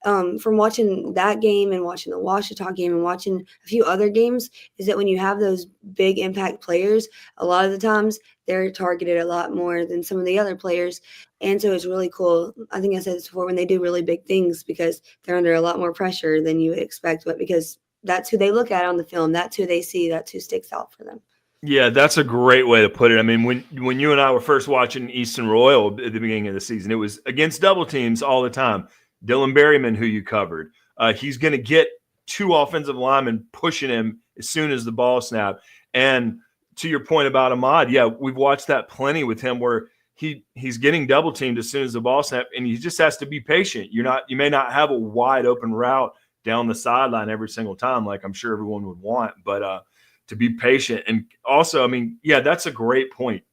from watching that game and watching the Washita game and watching a few other games, is that when you have those big impact players, a lot of the times they're targeted a lot more than some of the other players. And so it's really cool. I think I said this before, when they do really big things, because they're under a lot more pressure than you would expect, but because that's who they look at on the film, that's who they see, that's who sticks out for them. Yeah, that's a great way to put it. I mean, when you and I were first watching Easton Royal at the beginning of the season, it was against double teams all the time. Dylan Berryman, who you covered, he's going to get 2 offensive linemen pushing him as soon as the ball snapped. And to your point about Ahmad, yeah, we've watched that plenty with him, where he's getting double teamed as soon as the ball snapped, and he just has to be patient. You may not have a wide open route down the sideline every single time, like I'm sure everyone would want, but to be patient. And also, I mean, yeah, that's a great point,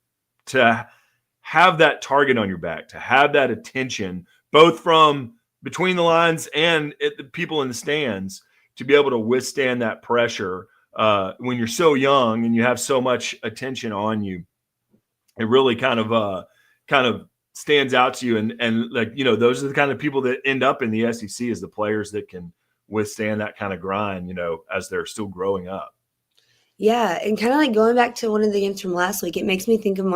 to have that target on your back, to have that attention, both from between the lines and the people in the stands, to be able to withstand that pressure when you're so young and you have so much attention on you. It really kind of stands out to you. And those are the kind of people that end up in the SEC, as the players that can withstand that kind of grind, as they're still growing up. Yeah, and kind of going back to one of the games from last week, it makes me think of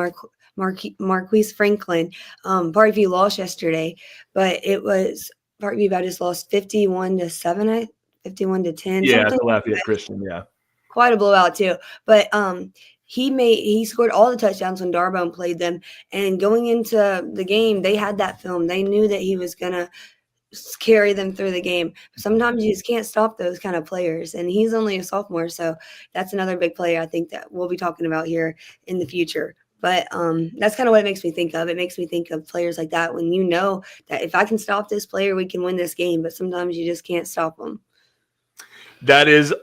Marquise Franklin. Parkview lost yesterday, but it was Parkview Baptist lost 51-7, 51-10. Yeah, to Lafayette Christian. Yeah, quite a blowout too. But he scored all the touchdowns when Darbone played them, and going into the game, they had that film. They knew that he was gonna carry them through the game. Sometimes you just can't stop those kind of players, and he's only a sophomore, so that's another big player I think that we'll be talking about here in the future. But that's kind of what it makes me think of. It makes me think of players like that, when you know that if I can stop this player, we can win this game, but sometimes you just can't stop them. That is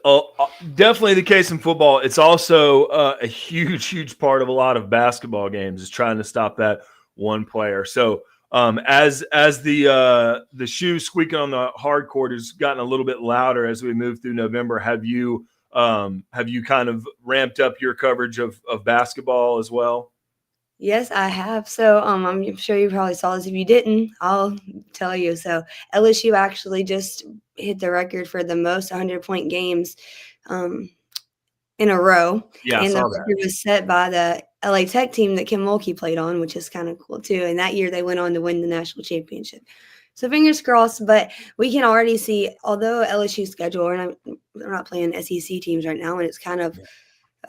definitely the case in football. It's also a huge part of a lot of basketball games, is trying to stop that one player. So As the shoe squeaking on the hard court has gotten a little bit louder as we move through November, have you kind of ramped up your coverage of basketball as well? Yes, I have. So I'm sure you probably saw this. If you didn't, I'll tell you. So LSU actually just hit the record for the most 100-point games in a row. Yeah, I And the saw that. record was set by the LA Tech team that Kim Mulkey played on, which is kind of cool too. And that year they went on to win the national championship. So fingers crossed, but we can already see, although LSU's schedule, they're not playing SEC teams right now, and it's kind of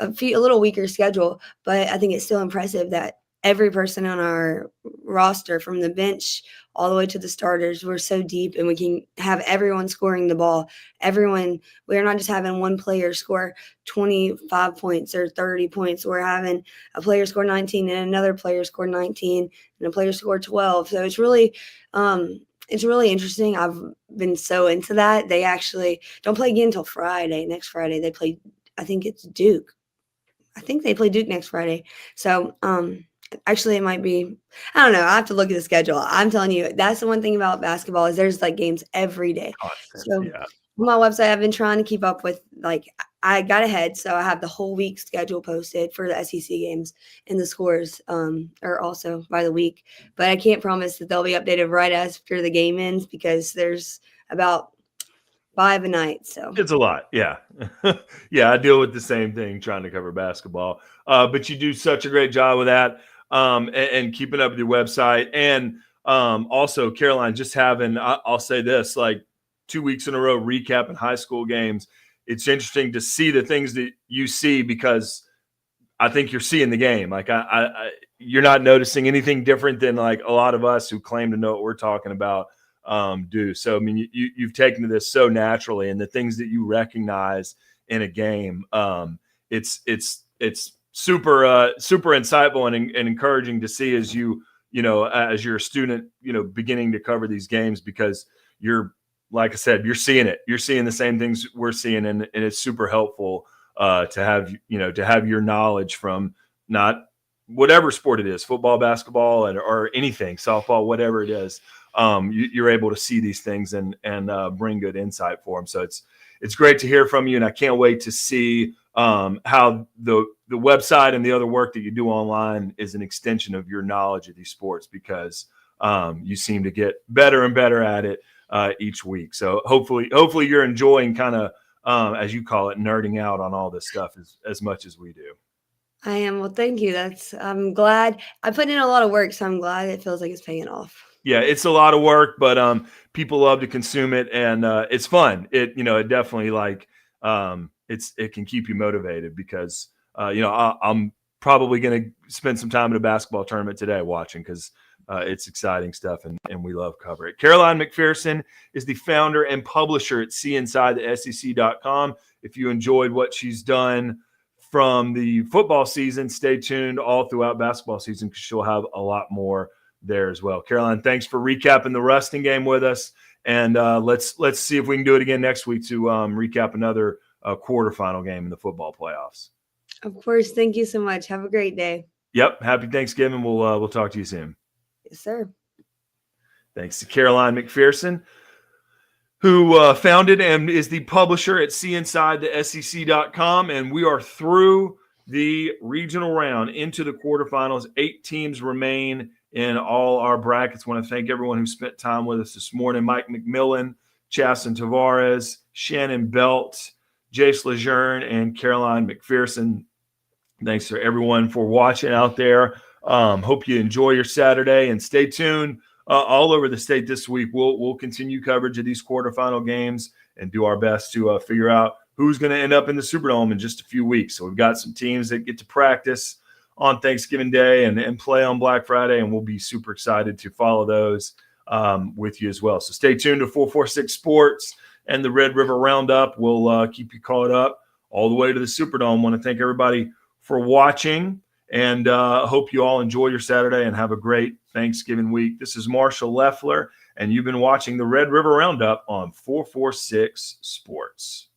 a little weaker schedule, but I think it's still impressive that every person on our roster, from the bench all the way to the starters, we're so deep, and we can have everyone scoring the ball. We're not just having one player score 25 points or 30 points. We're having a player score 19 and another player score 19 and a player score 12. So it's really interesting. I've been so into that. They actually don't play again until Friday. Next Friday they play, I think it's Duke. I think they play Duke next Friday. So, actually it might be, I don't know. I have to look at the schedule. I'm telling you, that's the one thing about basketball is there's like games every day. Constant, So yeah. on my website, I've been trying to keep up with, like, I got ahead. So I have the whole week schedule posted for the SEC games, and the scores are also by the week, but I can't promise that they'll be updated right after the game ends because there's about 5 a night. So It's a lot. Yeah. Yeah. I deal with the same thing trying to cover basketball. But you do such a great job with that, and keeping up with your website. And also, Caroline, just having, I'll say this, like 2 weeks in a row recapping high school games. It's interesting to see the things that you see because I think you're seeing the game. Like you're not noticing anything different than like a lot of us who claim to know what we're talking about do. So, I mean, you've taken to this so naturally, and the things that you recognize in a game, it's super insightful and encouraging to see as as you're a student, beginning to cover these games because you're, like I said, you're seeing it. You're seeing the same things we're seeing, and it's super helpful to have your knowledge from not whatever sport it is, football, basketball, or anything, softball, whatever it is. You're able to see these things and bring good insight for them. So it's great to hear from you, and I can't wait to see how the website and the other work that you do online is an extension of your knowledge of these sports because you seem to get better and better at it each week. So hopefully you're enjoying kind of as you call it, nerding out on all this stuff as much as we do. I am. Well, thank you. I'm glad I put in a lot of work, so I'm glad it feels like it's paying off. Yeah, it's a lot of work, but people love to consume it, and it's fun. It definitely it can keep you motivated because I'm probably going to spend some time at a basketball tournament today watching because it's exciting stuff, and we love cover it. Caroline McPherson is the founder and publisher at SEC.com. If you enjoyed what she's done from the football season, stay tuned all throughout basketball season because she'll have a lot more there as well. Caroline, thanks for recapping the Ruston game with us, and let's see if we can do it again next week to recap another quarterfinal game in the football playoffs. Of course. Thank you so much. Have a great day. Yep. Happy Thanksgiving. We'll talk to you soon. Yes, sir. Thanks to Caroline McPherson, who founded and is the publisher at SEC.com. And we are through the regional round into the quarterfinals. 8 teams remain in all our brackets. I want to thank everyone who spent time with us this morning. Mike McMillan, Chasten Tavares, Shannon Belt, Jace Lejeune, and Caroline McPherson. Thanks to everyone for watching out there. Hope you enjoy your Saturday and stay tuned all over the state this week. We'll continue coverage of these quarterfinal games and do our best to figure out who's going to end up in the Superdome in just a few weeks. So we've got some teams that get to practice on Thanksgiving Day and play on Black Friday, and we'll be super excited to follow those with you as well. So stay tuned to 446 Sports and the Red River Roundup. We'll keep you caught up all the way to the Superdome. I want to thank everybody for watching, and hope you all enjoy your Saturday and have a great Thanksgiving week. This is Marshall Leffler, and you've been watching the Red River Roundup on 446 Sports.